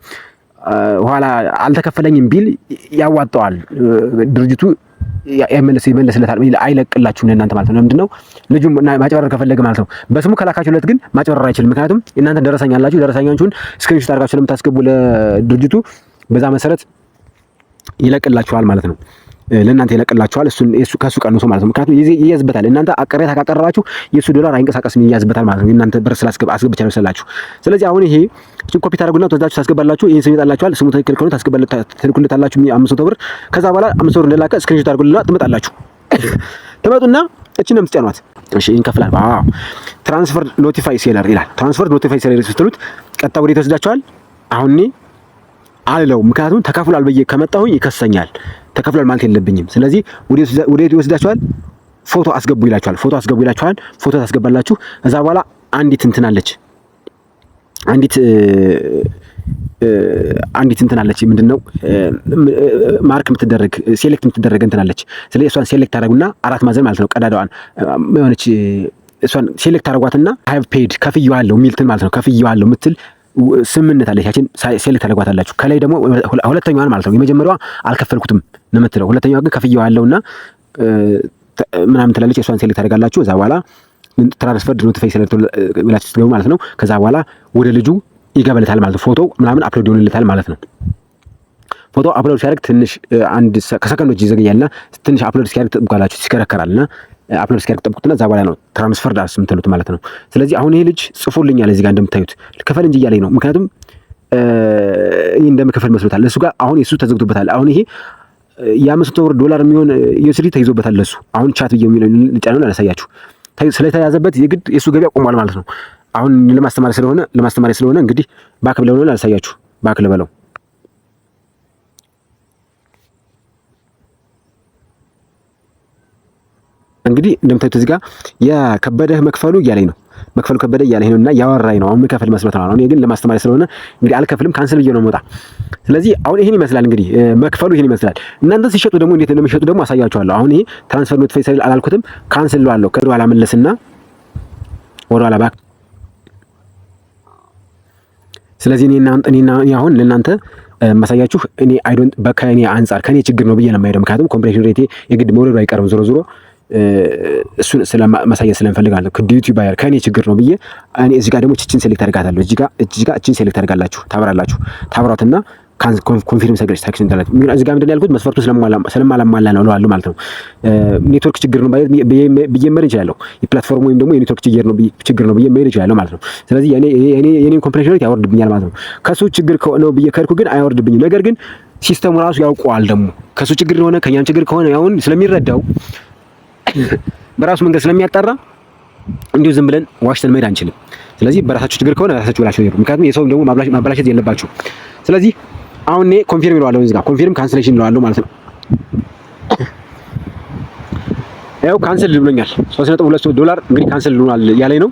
ኋላ አልተከፈለኝም ቢል ያዋጣዋል ድርጅቱ ይመለስለታል፣ አይለቅላችሁም ለእናንተ ማለት ነው። ለምንድን ነው ልጁ ማጭበረር ከፈለገ ማለት ነው። በስሙ ከላካችሁለት ግን ማጭበረር አይችልም። ምክንያቱም እናንተ ደረሰኝ አላችሁ። ደረሰኛችሁን ስክሪንሾት አድርጋችሁ ስለምታስገቡ ለድርጅቱ በዛ መሰረት ይለቅላችኋል ማለት ነው። ለእናንተ ይለቅላችኋል። እሱ ከሱ ቀንሶ ማለት ነው። ምክንያቱም ይያዝበታል። እናንተ ቅሬታ ካቀረባችሁ የሱ ዶላር አይንቀሳቀስም፣ ይያዝበታል ማለት ነው። እናንተ ብር አስገብቻለሁ ስላላችሁ። ስለዚህ አሁን ይሄ እቺን ኮፒ ታደርጉና ተወዛችሁ ታስገባላችሁ። ይሄን ስም ይጣላችኋል። ስሙ ትክክል ከሆነ ትልኩለታላችሁ 500 ብር። ከዛ በኋላ 500 ብር እንደላከ ስክሪንሾት አድርጉልና ትመጣላችሁ። ትመጡና እቺን ነው የምትጫኗት። እሺ ይንከፍላል። አዎ ትራንስፈር ኖቲፋይ ሴለር ይላል። ትራንስፈር ኖቲፋይ ሴለር ስትሉት ቀጥታ ወዴት ይወስዳችኋል? አሁን እኔ አልለው ምክንያቱም ተከፍሏል ብዬ ከመጣሁኝ ይከሰኛል። ተከፍሏል ማለት የለብኝም። ስለዚህ ወዴት ይወስዳችኋል? ፎቶ አስገቡ ይላችኋል። ፎቶ አስገቡ ይላችኋል። ፎቶ ታስገባላችሁ። እዛ በኋላ አንዲት እንትን አለች ምንድነው ማርክ የምትደረግ ሴሌክት የምትደረግ እንትን አለች። ስለዚህ እሷን ሴሌክት ታደርጉና አራት ማዕዘን ማለት ነው ቀዳዳዋን የሆነች እሷን ሴሌክት ታደርጓትና ሃቭ ፔድ ከፍዬዋለሁ የሚልትን ማለት ነው ከፍዬዋለሁ የምትል ስምነት አለች። ያችን ሴሌክት ታደርጓታላችሁ። ከላይ ደግሞ ሁለተኛዋን ማለት ነው የመጀመሪያዋ አልከፈልኩትም ነው የምትለው። ሁለተኛዋ ግን ከፍዬዋለሁና ምናምን ትላለች። እሷን ሴሌክት ታደርጋላችሁ። እዛ በኋላ ትራንስፈር ኖቲፋይ ሴለር ብላችሁ ትገቡ ማለት ነው። ከዛ በኋላ ወደ ልጁ ይገባለታል ማለት ነው። ፎቶ ምናምን አፕሎድ ይሆንለታል ማለት ነው። ፎቶ አፕሎድ ሲያደርግ ትንሽ ከሰከንዶች ይዘገያልና ትንሽ አፕሎድ ሲያደርግ ትጠብቃላችሁ። ይሽከረከራልና አፕሎድ እስኪያደርግ ጠብቁትና እዛ በኋላ ነው ትራንስፈር ዳስ የምትሉት ማለት ነው። ስለዚህ አሁን ይሄ ልጅ ጽፎልኛል እዚህ ጋር እንደምታዩት ክፈል እንጂ እያለኝ ነው። ምክንያቱም ይሄ እንደምከፈል መስሎታል እሱ ጋር። አሁን የሱ ተዘግቶበታል። አሁን ይሄ የ500 ብር ዶላር የሚሆን ዩኤስዲ ተይዞበታል ለሱ። አሁን ቻት ብዬ የሚለው ልጫነው አላሳያችሁ። ስለተያዘበት የግድ የሱ ገበያ ቆሟል ማለት ነው። አሁን ለማስተማሪያ ስለሆነ እንግዲህ ባክ ብለው ነው አላሳያችሁ። ባክ ልበለው እንግዲህ እንደምታዩት እዚህ ጋር የከበደህ መክፈሉ እያለኝ ነው። መክፈሉ ከበደ እያለኝ ነውና ያወራኝ ነው። አሁን መከፈል መስሎት ነው። አሁን ግን ለማስተማሪያ ስለሆነ እንግዲህ አልከፍልም፣ ካንሰል ብዬ ነው የምወጣ። ስለዚህ አሁን ይሄን ይመስላል እንግዲህ መክፈሉ ይሄን ይመስላል። እናንተ ሲሸጡ ደግሞ እንዴት እንደሚሸጡ ደግሞ አሳያችኋለሁ። አሁን ይሄ ትራንስፈር ኖቲፋይ ሴለር አላልኩትም፣ ካንሰል ለዋለሁ። ከወደ ኋላ መለስና ወደ ኋላ ባክ። ስለዚህ እኔ አሁን ለእናንተ ማሳያችሁ እኔ ከእኔ አንጻር ከእኔ ችግር ነው ብዬ ነው የማይሄደው። ምክንያቱም ኮምፕሬሽን ሬቴ የግድ መውረዱ አይቀርም ዞሮ እሱን ስለማሳየት ስለምፈልጋለሁ። ከዲዩቲ ባየር ከኔ ችግር ነው ብዬ እኔ እዚህ ጋር ደግሞ እቺን ሴሌክት አድርጋታለሁ። እዚህ ጋር እቺን ሴሌክት አድርጋላችሁ ታብራትና ኮንፊርም ሰግሬስ ታክስ እንታላችሁ። እዚህ ጋር ምንድን ያልኩት መስፈርቱ ስለማላሟላ ነው እለዋለሁ ማለት ነው። ኔትወርክ ችግር ነው ብዬ መሄድ እችላለሁ። የፕላትፎርም ወይም ደግሞ የኔትወርክ ችግር ነው ብዬ መሄድ እችላለሁ ማለት ነው። ስለዚህ የኔን ኮምፕሬሽን ሬት ያወርድብኛል ማለት ነው። ከሱ ችግር ነው ብዬ ከሄድኩ ግን አይወርድብኝም። ነገር ግን ሲስተሙ ራሱ ያውቀዋል ደግሞ ከሱ ችግር ሆነ ከኛም ችግር ከሆነ ያውን ስለሚረዳው በራሱ መንገድ ስለሚያጣራ እንዲሁ ዝም ብለን ዋሽተን መሄድ አንችልም። ስለዚህ በራሳችሁ ችግር ከሆነ ራሳችሁ ብላችሁ ነው። ምክንያቱም የሰው ደግሞ ማበላሸት የለባችሁ። ስለዚህ አሁን እኔ ኮንፊርም ይለዋለሁ እዚህ ጋር ኮንፊርም ካንሰሌሽን ይለዋለሁ ማለት ነው። ያው ካንሰል ብሎኛል። 3.2 ዶላር እንግዲህ ካንሰል ብሎናል ያለኝ ነው።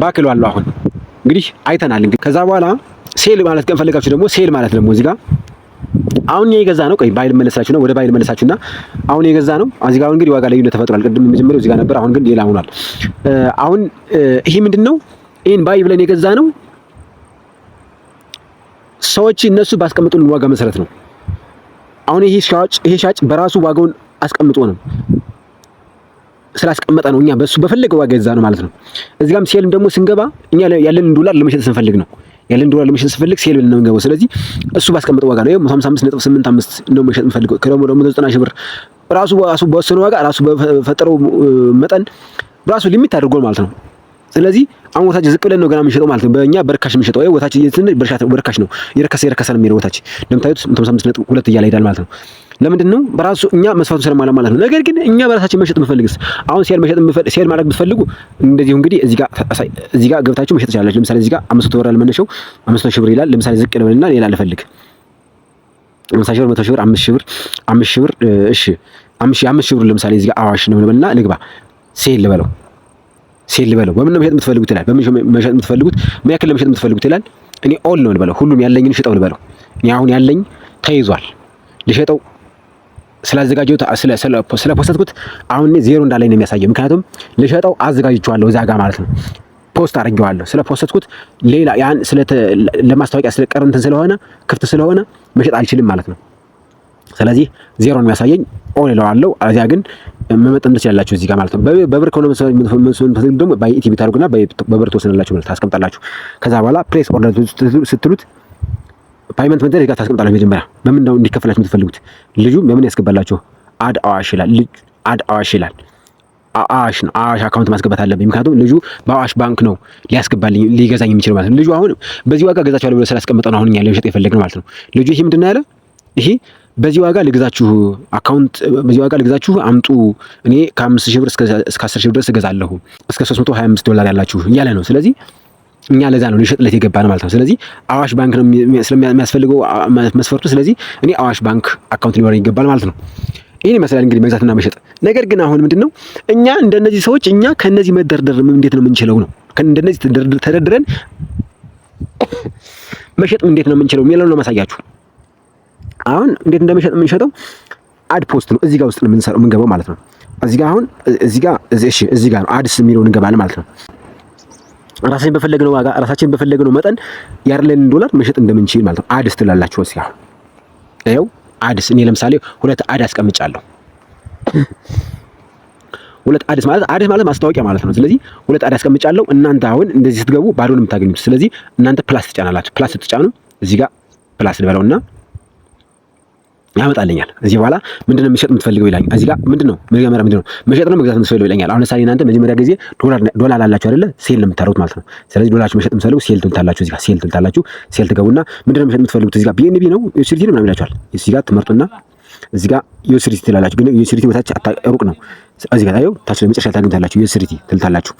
ባክ ይለዋለሁ። አሁን እንግዲህ አይተናል። እንግዲህ ከዛ በኋላ ሴል ማለት ከፈለጋችሁ ደግሞ ሴል ማለት ደግሞ እዚህ ጋር አሁን የገዛ ነው። ቆይ ባይል መለሳችሁና ወደ ባይል መለሳችሁና አሁን የገዛ ነው። እዚህ ጋር እንግዲህ ዋጋ ልዩነት ተፈጥሯል። ቅድም መጀመሪያው እዚህ ጋር ነበር፣ አሁን ግን ሌላ ሆኗል። አሁን ይሄ ምንድነው? ይሄን ባይ ብለን የገዛ ነው ሰዎች እነሱ ባስቀምጡልን ዋጋ መሰረት ነው። አሁን ይሄ ሻጭ በራሱ ዋጋውን አስቀምጦ ነው ስላስቀመጠ ነው እኛ በሱ በፈለገው ዋጋ ይዛ ነው ማለት ነው። እዚህ ጋርም ሴልም ደግሞ ስንገባ እኛ ያለንን ዶላር ለመሸጥ ስንፈልግ ነው ያለን ዶላር ለመሸጥ ስንፈልግ ሴል ብለን ነው የምንገባው። ስለዚህ እሱ ባስቀመጠው ዋጋ ነው 155.85 ነው መሸጥ የምፈልገው ከረሞ ደግሞ 90 ሺህ ብር ራሱ በወሰነው ዋጋ ራሱ በፈጠረው መጠን ራሱ ሊሚት አድርጎ ማለት ነው። ስለዚህ አሁን ወታች ዝቅ ብለን ነው ገና የምንሸጠው ማለት ነው። በእኛ በርካሽ የምንሸጠው ወይ ወታች በርካሽ ነው የረከሰ ነው የሚለው ወታች እንደምታዩት 155.2 እያለ ይሄዳል ማለት ነው። ለምንድን ነው በራሱ እኛ መስፋቱ ስለማለ ማለት ነው። ነገር ግን እኛ በራሳችን መሸጥ የምፈልግስ አሁን ሴል ማድረግ ብትፈልጉ እንደዚሁ እንግዲህ እዚህ ጋር ገብታችሁ መሸጥ ትችላላችሁ። ለምሳሌ እዚህ ጋር 500 ብር መነሻው 500 ሺህ ብር ይላል። ለምሳሌ ዝቅ ልበልና ሌላ ልፈልግ 50 ሺህ ብር 100 ሺህ ብር 5 ሺህ ብር እሺ 5 ሺህ ብር ለምሳሌ እዚህ ጋር አዋሽ ነው ልበልና ልግባ ሴል ልበለው በምን ነው መሸጥ የምትፈልጉት ይላል። በምን መሸጥ የምትፈልጉት ምን ያክል ለመሸጥ የምትፈልጉት ይላል። እኔ ኦል ነው ልበለው ሁሉም ያለኝን ሽጠው ልበለው። እኔ አሁን ያለኝ ተይዟል ልሸጠው ስላዘጋጀው ስለፖስተትኩት አሁን እኔ ዜሮ እንዳለኝ ነው የሚያሳየው። ምክንያቱም ልሸጠው አዘጋጅቼዋለሁ እዛ ጋር ማለት ነው ፖስት አድርጌዋለሁ ስለፖስተትኩት ሌላ ያን ለማስታወቂያ ስለቀረንትን ስለሆነ ክፍት ስለሆነ መሸጥ አልችልም ማለት ነው። ስለዚህ ዜሮ ነው የሚያሳየኝ ኦል እለዋለሁ። አዚያ ግን መመጠን ትችላላችሁ እዚህ ጋር ማለት ነው። በብር ከሆነ መስዋዕት ደግሞ በኢቲቪ ታርጉና በብር ተወሰነላችሁ ማለት ታስቀምጣላችሁ። ከዛ በኋላ ፕሌስ ኦርደር ስትሉት ፓይመንት ሜተድ ጋር ታስቀምጣላችሁ። መጀመሪያ በምን ነው እንዲከፈላችሁ የምትፈልጉት ልጁ በምን ያስገባላችሁ አድ አዋሽ ይላል። አዋሽ ነው አዋሽ አካውንት ማስገባት አለብኝ። ምክንያቱም ልጁ በአዋሽ ባንክ ነው ሊያስገባልኝ ሊገዛኝ የሚችለው ማለት ነው። ልጁ አሁን በዚህ ዋጋ ገዛችኋለሁ ብሎ ስላስቀመጠ ነው አሁን እኛ ለመሸጥ የፈለግነው ማለት ነው። ልጁ ይሄ ምንድን ነው ያለ ይሄ በዚህ ዋጋ ልግዛችሁ አካውንት በዚህ ዋጋ ልግዛችሁ አምጡ እኔ ከ5000 ብር እስከ 10000 ብር ድረስ እገዛለሁ እስከ $325 ያላችሁ እያለ ነው። ስለዚህ እኛ ለዛ ነው ልንሸጥለት የገባን ማለት ነው። ስለዚህ አዋሽ ባንክ ነው ስለሚያስፈልገው መስፈርቱ። ስለዚህ እኔ አዋሽ ባንክ አካውንት ሊኖረኝ ይገባል ማለት ነው። ይሄን ይመስላል እንግዲህ መግዛትና መሸጥ። ነገር ግን አሁን ምንድነው እኛ እንደነዚህ ሰዎች እኛ ከነዚህ መደርደር እንዴት ነው የምንችለው ነው ከእንደነዚህ ተደርድረን መሸጥ እንዴት ነው የምንችለው የሚለው ነው ማሳያችሁ። አሁን እንዴት እንደመሸጥ የምንሸጠው አድ ፖስት ነው እዚህ ጋር ውስጥ ነው የምንገባው ማለት ነው። እዚህ ጋር አሁን እዚህ ጋር አድስ የሚለውን እንገባለን ማለት ነው። ራሳችን በፈለግነው ዋጋ ራሳችን በፈለግነው መጠን ያለንን ዶላር መሸጥ እንደምንችል ማለት ነው። አድስ ትላላችሁ እዚህ ጋር ይኸው አድስ እኔ ለምሳሌ 2 አድ አስቀምጫለሁ። 2 አድስ ማለት ማስታወቂያ ማለት ነው። ስለዚህ 2 አድ አስቀምጫለሁ። እናንተ አሁን እንደዚህ ስትገቡ ባዶ ነው የምታገኙት። ስለዚህ እናንተ ፕላስ ትጫናላችሁ። ፕላስ ስትጫኑ እዚህ ጋር ፕላስ ልበለውና ያመጣልኛል። እዚህ በኋላ ምንድነው መሸጥ የምትፈልገው ይላል። እዚህ ጋር ምንድነው መሸጥ ነው መግዛት የምትፈልገው ይላል። አሁን ለምሳሌ እናንተ መጀመሪያ ጊዜ ዶላር አላችሁ አይደለ ሴል ነው የምታደርጉት ማለት ነው። ስለዚህ ዶላራችሁ መሸጥ የምትፈልጉ ሴል ትልታላችሁ። እዚህ ጋር ሴል ትልታላችሁ። ሴል ትገቡና ምንድነው መሸጥ የምትፈልጉት እዚህ ጋር ቢኤንቢ ነው ዩሲሪቲ ነው ምናምን ይላችኋል። እዚህ ጋር ትመርጡና እዚህ ጋር ዩሲሪቲ ትላላችሁ። ግን ዩሲሪቲ ወታች ሩቅ ነው። እዚህ ጋር ታየው ታች ለመጨረሻ ታገኙታላችሁ። ዩሲሪቲ ትልታላችሁ።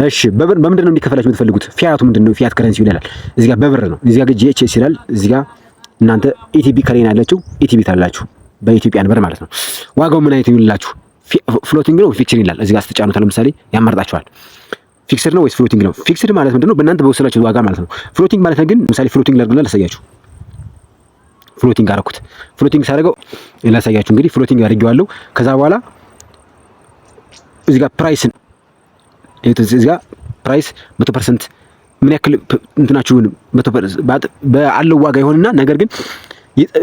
እሺ በምንድን ነው እንዲከፈላችሁ የምትፈልጉት ፊያቱ ምንድነው ፊያት ከረንሲ ይላል። እዚህ ጋር በብር ነው። እዚህ ጋር ጂኤችኤስ ይላል። እዚህ ጋር እናንተ ኢቲቢ ከሬን ያላችሁ ኢቲቢ ታላችሁ በኢትዮጵያን ብር ማለት ነው። ዋጋው ምን አይነት ይላችሁ ፍሎቲንግ ነው ፊክስድ ይላል። እዚህ ጋር ስትጫኑት ለምሳሌ ያመርጣችኋል። ፊክስድ ነው ወይስ ፍሎቲንግ ነው? ፊክስድ ማለት ምንድነው በእናንተ በወሰናችሁ ዋጋ ማለት ነው። ፍሎቲንግ ማለት ግን ለምሳሌ ፍሎቲንግ ላድርግና ላሳያችሁ። ፍሎቲንግ አደረኩት። ፍሎቲንግ ሳደርገው ላሳያችሁ እንግዲህ ፍሎቲንግ አድርጌዋለሁ። ከዛ በኋላ እዚህ ጋር ፕራይስን እዚህ ጋር ፕራይስ 100% ምን ያክል እንትናችሁን 100% በአለው ዋጋ ይሆንና ነገር ግን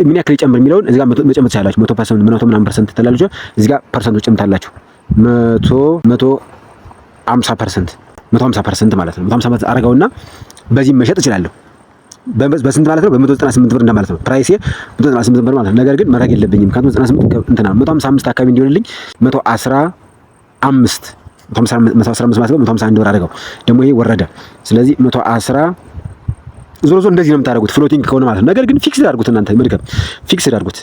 ምን ያክል ይጨምር የሚለውን እዚህ ጋር መጨመር ትችላላችሁ። 100% ምናምን ፐርሰንት ትላላችሁ። እዚህ ጋር ፐርሰንት ጨምታላችሁ 150% ማለት ነው። 150% አረጋውና በዚህ መሸጥ እችላለሁ። በስንት ማለት ነው? በ198 ብር እንደማለት ነው። ፕራይስ 198 ብር ማለት ነው። ነገር ግን መረግ የለብኝም ምክንያቱም 98 እንትና 155 አካባቢ እንዲሆንልኝ 115 ማለት ነው 151 ብር አደረገው። ደግሞ ይሄ ወረደ። ስለዚህ 110 ዞሮ እንደዚህ ነው የምታደርጉት ፍሎቲንግ ከሆነ ማለት ነው። ነገር ግን ፊክስድ አድርጉት እናንተ መልካም ፊክስድ አድርጉት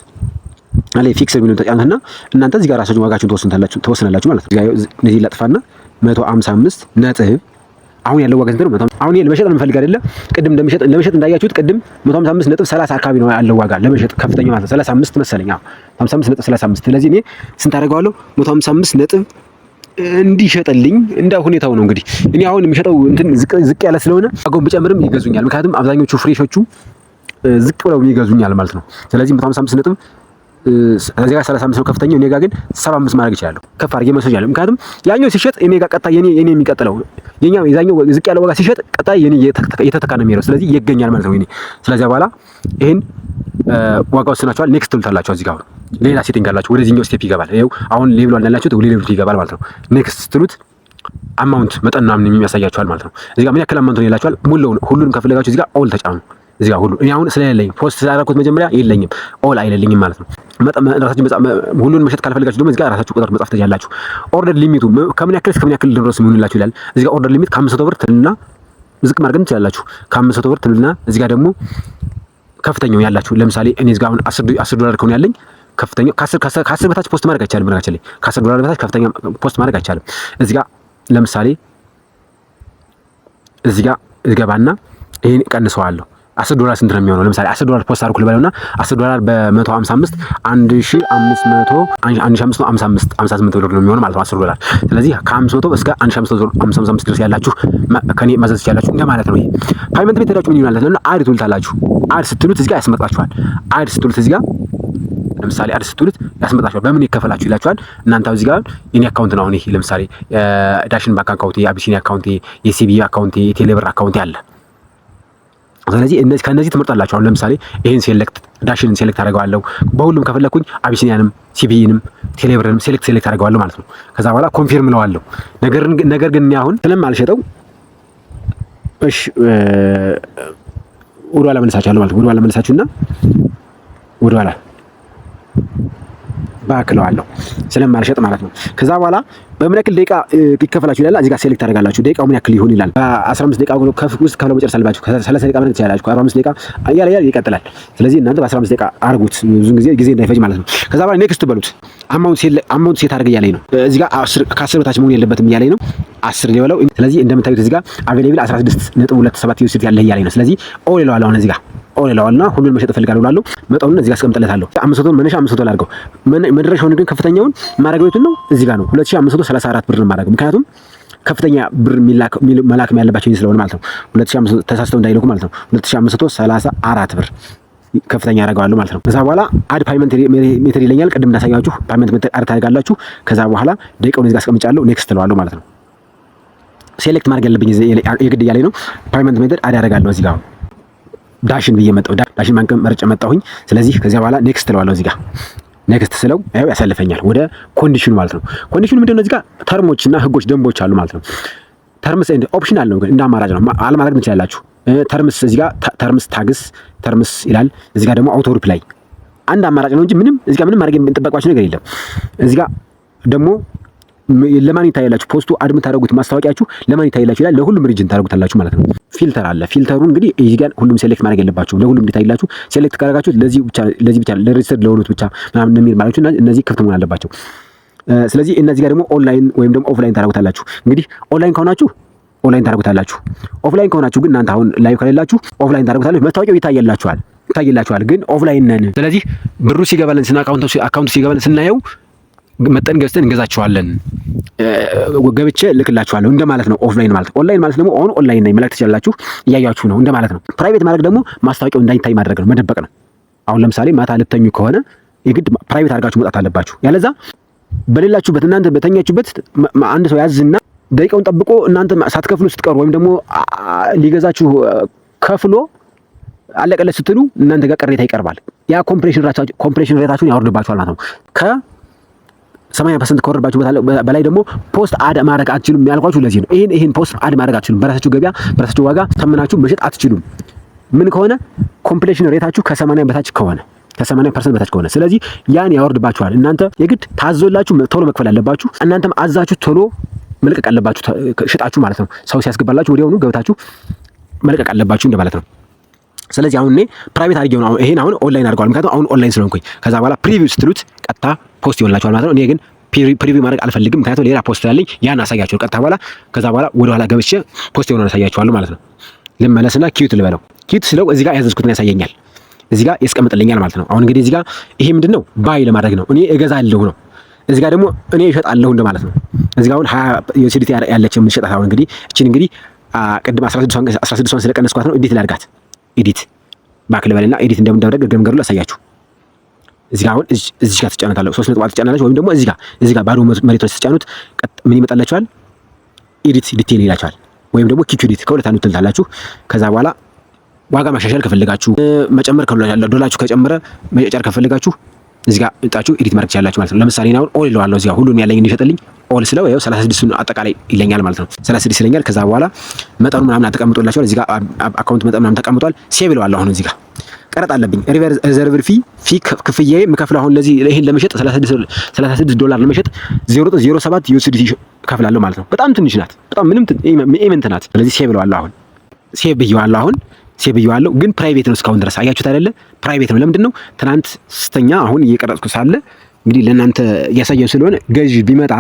አለ ፊክስድ የሚሉት ተጫንተና እናንተ እዚህ ጋር ራሳችሁ ዋጋችሁን ተወስናላችሁ ማለት ነው። እዚህ ላጥፋና 155 ነጥብ አሁን ያለው ዋጋ ስንት ነው? አሁን ይሄ ለመሸጥ ለምፈልግ አይደለ? ቅድም ለመሸጥ እንዳያችሁት ቅድም 155 ነጥብ 30 አካባቢ ነው ያለው ዋጋ ለመሸጥ ከፍተኛ ማለት ነው 35 መሰለኝ። 55 ነጥብ 35 ስለዚህ እኔ ስንት አደርገዋለሁ 155 ነጥብ እንዲሸጥልኝ እንደ ሁኔታው ነው እንግዲህ። እኔ አሁን የሚሸጠው እንትን ዝቅ ያለ ስለሆነ ዋጋውን ብጨምርም ይገዙኛል። ምክንያቱም አብዛኞቹ ፍሬሾቹ ዝቅ ብለው ይገዙኛል ማለት ነው። ስለዚህ 155 ነጥብ እዚህ ጋር 35 ነው ከፍተኛው፣ እኔ ጋር ግን 75 ማድረግ ይችላል። ከፍ አድርጌ መስሎ ይችላል። ምክንያቱም ያኛው ሲሸጥ እኔ ጋር ቀጣይ የኔ የሚቀጥለው የዛኛው ዝቅ ያለው ዋጋ ሲሸጥ ቀጣይ የኔ እየተተካ ነው የሚሄደው። ስለዚህ ይገኛል ማለት ነው። ስለዚህ በኋላ ይሄን ዋጋ ወስናችኋል። ኔክስት ትሉታላችሁ። እዚህ ጋር ሌላ ሴቲንግ አላችሁ። ወደዚህኛው ስቴፕ ይገባል። ይኸው አሁን ሌቭል አላላችሁት፣ ወደ ሌቭሉ ይገባል ማለት ነው። ኔክስት ትሉት አማውንት መጠን ምናምን የሚያሳያችኋል ማለት ነው። እዚህ ጋር ምን ያክል አማውንት ነው ይላችኋል። ሁሉንም ከፈለጋችሁ እዚህ ጋር ኦል ተጫኑ። እዚህ ጋር ሁሉ እኔ አሁን ስለሌለኝ ፖስት ስላደረኩት መጀመሪያ የለኝም ኦል አይለልኝም ማለት ነው። ራሳችሁ ሁሉንም መሸጥ ካልፈለጋችሁ ደግሞ እዚህ ጋር ራሳችሁ ቁጥር መጻፍ ትችላላችሁ። ኦርደር ሊሚቱ ከምን ያክል እስከ ምን ያክል ድረስ ይሆንላችሁ ይላል። እዚህ ጋር ኦርደር ሊሚት ከ500 ብር ትልና ዝቅ ማድረግ ትችላላችሁ። ከ500 ብር ትልና እዚህ ጋር ደግሞ ከፍተኛው ያላችሁ ለምሳሌ እኔ እዚህ ጋር አሁን $10 ከሆነ ያለኝ ከፍተኛው ከ10 በታች ፖስት ማድረግ አይቻልም። በነገራችን ላይ $10 በታች ከፍተኛ ፖስት ማድረግ አይቻልም። እዚህ ጋር ለምሳሌ እዚህ ጋር እገባና ይሄን ቀንሰዋለሁ። $10 ስንት ነው የሚሆነው? ለምሳሌ $10 ፖስት አድርኩ ልበለውና $10 በ155 1555 ብር ነው የሚሆነው ማለት ነው $10። ስለዚህ ከ500 እስከ 1555 ድረስ ያላችሁ ከኔ ማዘዝ ይችላልላችሁ እንደማለት ነው። ይሄ ፓይመንት ሜተዳችሁ ምን ይሆናል ማለት ነው? አድ ትሉታላችሁ። አድ ስትሉት እዚህ ጋር ያስመጣችኋል። አድ ስትሉት እዚህ ጋር ለምሳሌ አድ ስትሉት ያስመጣችኋል። በምን ይከፈላችሁ ይላችኋል። እናንተ እዚህ ጋር የኔ አካውንት ነው። ይሄ ለምሳሌ ዳሽን ባንክ አካውንት፣ የአቢሲኒያ አካውንት፣ የሲቢኢ አካውንት፣ የቴሌብር አካውንት ያለ። ስለዚህ ከነዚህ ትመርጣላችሁ። አሁን ለምሳሌ ይሄን ሴሌክት ዳሽንን ሴሌክት አደርገዋለሁ። በሁሉም ከፈለኩኝ አቢሲኒያንም ሲቢኢንም ቴሌብርንም ሴሌክት አደርገዋለሁ ማለት ነው። ከዛ በኋላ ኮንፊርም እለዋለሁ። ነገር ግን እኔ አሁን ስለማልሸጠው እሺ ወደኋላ መልሳችኋለሁ ማለት ነው። ወደኋላ መልሳችሁና ወደኋላ ባክለዋለሁ ስለማልሸጥ ማለት ነው። ከዛ በኋላ በምን ያክል ደቂቃ ይከፈላችሁ ይላል። እዚህ ጋር ሴሌክት ታደርጋላችሁ። ደቂቃው ምን ያክል ይሆን ይላል። በ15 ደቂቃ ውስጥ ከፍለው መጨረስ አለባችሁ። ከ30 ደቂቃ ማለት ትችላላችሁ። ከ45 ደቂቃ እያለ ይቀጥላል። ስለዚህ እናንተ በ15 ደቂቃ አርጉት፣ ብዙ ጊዜ እንዳይፈጅ ማለት ነው። ከዛ በኋላ ኔክስት በሉት። አማውንት ሴት አድርገ እያለኝ ነው። እዚህ ጋር ከ10 በታች መሆን የለበትም እያለኝ ነው። 10 ይበለው። ስለዚህ እንደምታዩት እዚህ ጋር አቬሌብል 16.27 ዩኤስዲ ያለ እያለኝ ነው። ስለዚህ ኦል ይለዋል። አሁን እዚህ ጋር ኦል ይለዋልና ሁሉንም መሸጥ እፈልጋለሁ እላለሁ። መጠኑን እዚህ ጋር አስቀምጥለታለሁ። 500 መነሻ 500 ላድርገው። መድረሻውን ግን ከፍተኛውን ማድረግ ቤቱን ነው እዚህ ጋር ነው 2534 ብር ነው ማድረግ። ምክንያቱም ከፍተኛ ብር መላክ ያለባቸው ይሄን ስለሆነ ማለት ነው። 2500 ተሳስተው እንዳይልኩ ማለት ነው። 2534 ብር ከፍተኛ ያደርጋሉ ማለት ነው። ከዛ በኋላ አድ ፓይመንት ሜተድ ይለኛል። ቅድም እንዳሳያችሁ ፓይመንት ሜተድ አድ ታደርጋላችሁ። ከዛ በኋላ ደቂቃውን እዚህ ጋር አስቀምጫለሁ። ኔክስት እለዋለሁ ማለት ነው። ሴሌክት ማድረግ ያለብኝ የግድ እያለኝ ነው። ፓይመንት ሜተድ አድ ያደርጋለሁ። እዚህ ጋር ዳሽን ብዬ መጣሁ። ዳሽን ባንክ መርጬ መጣሁኝ። ስለዚህ ከዚያ በኋላ ኔክስት እለዋለሁ። እዚህ ጋር ኔክስት ስለው ያው ያሳልፈኛል ወደ ኮንዲሽኑ ማለት ነው። ኮንዲሽኑ ምንድነው? እዚህ ጋር ተርሞችና ህጎች፣ ደንቦች አሉ ማለት ነው። ተርምስ ኤንድ ኦፕሽናል ነው፣ ግን እንደ አማራጭ ነው። አለማድረግ ትችላላችሁ። ተርምስ እዚህ ጋር ተርምስ ታግስ ተርምስ ይላል። እዚህ ጋር ደግሞ አውቶ ሪፕላይ አንድ አማራጭ ነው እንጂ እዚህ ጋር ምንም ማድረግ የምንጠበቅባችሁ ነገር የለም። እዚህ ጋር ደግሞ ለማን ይታያላችሁ? ፖስቱ አድ የምታደርጉት ማስታወቂያችሁ ለማን ይታያላችሁ ይላል። ለሁሉም ሪጅን ታደርጉታላችሁ ማለት ነው። ፊልተር አለ። ፊልተሩ እንግዲህ እዚህ ጋር ሁሉም ሴሌክት ማድረግ የለባችሁም። ለሁሉም እንዲታይላችሁ ሴሌክት ካደረጋችሁት ለዚህ ብቻ ለሬጅስተር ለሆኑት ብቻ ምናምን የሚል ማለት ነው። እነዚህ ክፍት መሆን አለባቸው። ስለዚህ እነዚህ ጋር ደግሞ ኦንላይን ወይም ደግሞ ኦፍላይን ታደርጉታላችሁ። እንግዲህ ኦንላይን ከሆናችሁ ኦንላይን ታደርጉታላችሁ። ኦፍላይን ከሆናችሁ ግን እናንተ አሁን ላይቭ ከሌላችሁ ኦፍላይን ታደርጉታላችሁ። መታወቂያው ይታያላችኋል ግን ኦፍላይን ነን። ስለዚህ ብሩ ሲገባልን አካውንቱ ሲገባልን ስናየው መጠን ገዝተን እንገዛቸዋለን፣ ገብቼ ልክላችኋለሁ እንደማለት ነው። ኦፍላይን ማለት ኦንላይን ማለት ደግሞ አሁን ኦንላይን ላይ መላክ ትችላላችሁ፣ እያያችሁ ነው እንደማለት ነው። ፕራይቬት ማድረግ ደግሞ ማስታወቂያው እንዳይታይ ማድረግ ነው፣ መደበቅ ነው። አሁን ለምሳሌ ማታ ልተኙ ከሆነ የግድ ፕራይቬት አድርጋችሁ መውጣት አለባችሁ። ያለዛ በሌላችሁበት እናንተ በተኛችሁበት አንድ ሰው ያዝና ደቂቃውን ጠብቆ እናንተ ሳትከፍሉ ስትቀሩ ወይም ደግሞ ሊገዛችሁ ከፍሎ አለቀለት ስትሉ እናንተ ጋር ቅሬታ ይቀርባል። ያ ኮምፕሬሽን ሬታችሁን ያወርድባችኋል ማለት ነው። ከ80% ከወረድባችሁ በላይ ደግሞ ፖስት አድ ማድረግ አትችሉም ያልኳችሁ ለዚህ ነው። ይሄን ፖስት አድ ማድረግ አትችሉም። በራሳችሁ ገበያ በራሳችሁ ዋጋ ተመናችሁ መሸጥ አትችሉም። ምን ከሆነ ኮምፕሌሽን ሬታችሁ ከ80 በታች ከሆነ ከ80% በታች ከሆነ፣ ስለዚህ ያን ያወርድባችኋል። እናንተ የግድ ታዞላችሁ ቶሎ መክፈል አለባችሁ። እናንተም አዛችሁ ቶሎ መልቀቅ አለባችሁ፣ ሽጣችሁ ማለት ነው። ሰው ሲያስገባላችሁ ወዲያውኑ ገብታችሁ መልቀቅ አለባችሁ እንደማለት ነው። ስለዚህ አሁን እኔ ፕራይቬት አድርጌው ነው ይሄን አሁን ኦንላይን አድርገዋል። ምክንያቱም አሁን ኦንላይን ስለሆንኩኝ ከዛ በኋላ ፕሪቪው ስትሉት ቀጥታ ፖስት ይሆንላችኋል ማለት ነው። እኔ ግን ፕሪቪው ማድረግ አልፈልግም፣ ምክንያቱም ሌላ ፖስት ስላለኝ ያን አሳያችኋለሁ ቀጥታ በኋላ። ከዛ በኋላ ወደ ኋላ ገብቼ ፖስት የሆነውን አሳያችኋለሁ ማለት ነው። ልመለስና ኪዩት ልበለው። ኪዩት ስለው እዚህ ጋር ያዘዝኩትን ያሳየኛል፣ እዚህ ጋር ያስቀምጥልኛል ማለት ነው። አሁን እንግዲህ እዚህ ጋር ይሄ ምንድነው ባይ ለማድረግ ነው። እኔ እገዛለሁ ነው። እዚህ ጋር ደግሞ እኔ እሸጣለሁ እንደማለት ነው። እዚህ ጋር አሁን 20 ዩኤስዲቲ ያለች የምትሸጣት አሁን እንግዲህ እቺን እንግዲህ ቅድም 16ን ስለቀነስኳት ነው። ኤዲት ላድርጋት። ኤዲት ባክ ልበልና ኤዲት እንደምንደረግ ገምገሩ ላሳያችሁ። እዚህ ጋር አሁን እዚህ ጋር ትጫናታላችሁ 3 ነጥብ ትጫናላችሁ ወይም ደግሞ እዚህ ጋር ባዶ መሬት ላይ ትጫኑት ምን ይመጣላችኋል ኤዲት ዲቴል ይላችኋል ወይም ደግሞ ኪክ ኤዲት ከሁለት አንዱ ትልታላችሁ ከዛ በኋላ ዋጋ ማሻሻል ከፈለጋችሁ መጨመር ዶላራችሁ ከጨመረ መጨመር ከፈለጋችሁ እዚህ ጋር እንጣችሁ ኤዲት ማድረግ ትችላላችሁ ማለት ነው ለምሳሌ ነው ኦል ይለዋለሁ እዚህ ጋር ሁሉን ያለኝ እንዲሸጥልኝ ኦል ስለው ያው 36 አጠቃላይ ይለኛል ማለት ነው 36 ይለኛል ከዛ በኋላ መጠኑ ምናምን ተቀምጦላችኋል እዚህ ጋር አካውንት መጠን ምናምን ተቀምጧል ሴቭ ይለዋለሁ አሁን እዚህ ጋር ቀረጥ አለብኝ ሪዘርቭ ፊ ክፍያዬ የምከፍለው አሁን ለዚህ ይሄን ለመሸጥ 36 ዶላር ለመሸጥ 0.07 ዩኤስዲ ከፍላለሁ ማለት ነው በጣም ትንሽ ናት በጣም ምንም ኢቨንት ናት ስለዚህ ሴቭ ይለዋለሁ አሁን ሴቭ ብየዋለሁ ግን ፕራይቬት ነው እስካሁን ድረስ አያችሁት አይደለ ፕራይቬት ነው ለምንድን ነው ትናንት ስተኛ አሁን እየቀረጽኩ ሳለ እንግዲህ ለእናንተ እያሳየው ስለሆነ ገዥ ቢመጣ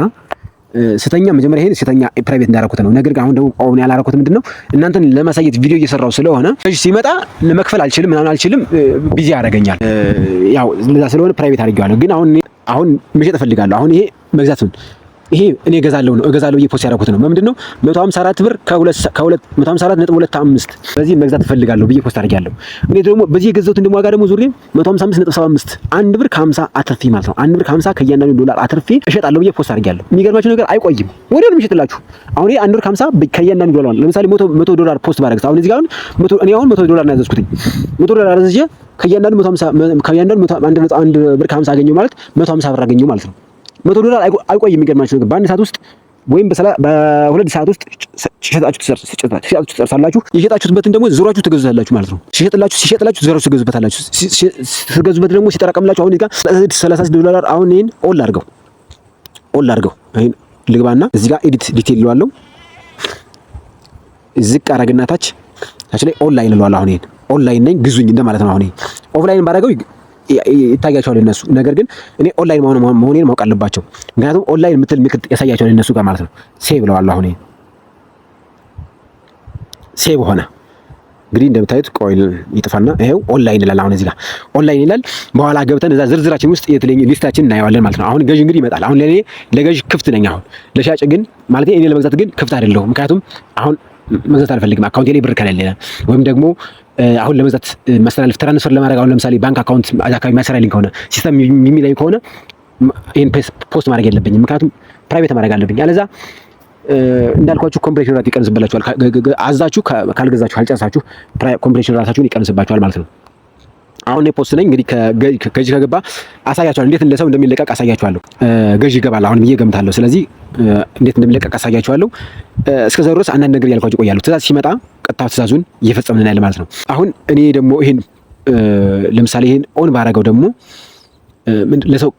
ስተኛ መጀመሪያ ይሄን ስተኛ ፕራይቬት እንዳደረኩት ነው ነገር ግን አሁን ደግሞ አሁን ያላረኩት ምንድነው እናንተን ለማሳየት ቪዲዮ እየሰራው ስለሆነ ገዥ ሲመጣ ለመክፈል አልችልም ቢዚ ያደርገኛል ያው ለዛ ስለሆነ ፕራይቬት አድርጌዋለሁ ግን አሁን መሸጥ እፈልጋለሁ አሁን ይሄ መግዛቱን ይሄ እኔ እገዛለሁ ፖስት ያደረኩት ነው ምንድነው 154 ብር ከ154.25 ስለዚህ መግዛት እፈልጋለሁ ብዬ ፖስት አድርጌያለሁ እኔ ደግሞ በዚህ የገዛሁትን ደግሞ ዋጋ ደግሞ ዙሬ 155.75 1 ብር ከ50 አትርፌ ማለት ነው 1 ብር ከ50 ከእያንዳንዱ ዶላር አትርፌ እሸጣለሁ ብዬ ፖስት አድርጌያለሁ የሚገርማችሁ ነገር አይቆይም ወዲያውኑ እሸጥላችሁ አሁን ይሄ 1 ብር ከ50 ከእያንዳንዱ ዶላር ለምሳሌ 100 ዶላር ፖስት ባደረግት አሁን እዚህ ጋር እኔ አሁን 100 ዶላር ነው ያዘዝኩት 100 ዶላር አዘዝጄ ከእያንዳንዱ 1 ብር ከ50 አገኘው ማለት 150 ብር አገኘው ማለት ነው 100 ዶላር አይቆይም የሚገርማችሁ ነገር በአንድ ሰዓት ውስጥ ወይም በሁለት ሰዓት ውስጥ ሲሸጣችሁ ትጨርሳላችሁ የሸጣችሁበትን ደግሞ ዙራችሁ ትገዙታላችሁ ማለት ነው ሲሸጥላችሁ ዙራችሁ ትገዙበታላችሁ ትገዙበት ደግሞ ሲጠራቀምላችሁ አሁን እዚህ ጋር 36 ዶላር አሁን ይሄን ኦል አድርገው ይሄን ልግባና እዚህ ጋር ኤዲት ዲቴል ይለዋለሁ ዝቅ አረግና ታች ላይ ኦንላይን ይለዋለሁ አሁን ይሄን ኦንላይን ነኝ ግዙኝ እንደማለት ነው አሁን ይሄን ኦፍላይን ባደረገው ይታያቸዋል እነሱ ነገር ግን እኔ ኦንላይን መሆኔን ማወቅ አለባቸው ምክንያቱም ኦንላይን ምትል ምልክት ያሳያቸዋል እነሱ ጋር ማለት ነው ሴቭ ብለዋል አሁን ሴቭ ሆነ እንግዲህ እንደምታዩት ቆይል ይጥፋና ይሄው ኦንላይን ይላል አሁን እዚህ ጋር ኦንላይን ይላል በኋላ ገብተን እዛ ዝርዝራችን ውስጥ የትለኝ ሊስታችን እናየዋለን ማለት ነው አሁን ገዥ እንግዲህ ይመጣል አሁን ለገዥ ክፍት ነኝ አሁን ለሻጭ ግን ማለት እኔ ለመግዛት ግን ክፍት አይደለሁም ምክንያቱም አሁን መግዛት አልፈልግም አካውንቴ ላይ ብር ከሌለ ወይም ደግሞ አሁን ለመግዛት ማስተላለፍ ትራንስፈር ለማድረግ አሁን ለምሳሌ ባንክ አካውንት አካባቢ ማሰራልኝ ከሆነ ሲስተም የሚለኝ ከሆነ ይሄን ፖስት ማድረግ የለብኝም ምክንያቱም ፕራይቬት ማድረግ አለብኝ አለዛ እንዳልኳችሁ ኮምፕሬሽን ራት ይቀንስባችኋል አዛችሁ ካልገዛችሁ አልጨርሳችሁ ኮምፕሬሽን ራታችሁን ይቀንስባችኋል ማለት ነው አሁን ፖስት ነኝ እንግዲህ ገዥ ከገባ አሳያችኋለሁ እንዴት ለሰው እንደሚለቀቅ አሳያችኋለሁ ገዥ ይገባል አሁን ብዬ ገምታለሁ ስለዚህ እንዴት እንደሚለቀቅ አሳያችኋለሁ እስከዛው ድረስ አንዳንድ ነገር ያልኳችሁ ቆያለሁ ትእዛዝ ሲመጣ ቀጥታ ትእዛዙን እየፈጸምን ያለ ማለት ነው አሁን እኔ ደግሞ ይሄን ለምሳሌ ይሄን ኦን ባረገው ደግሞ ለሰው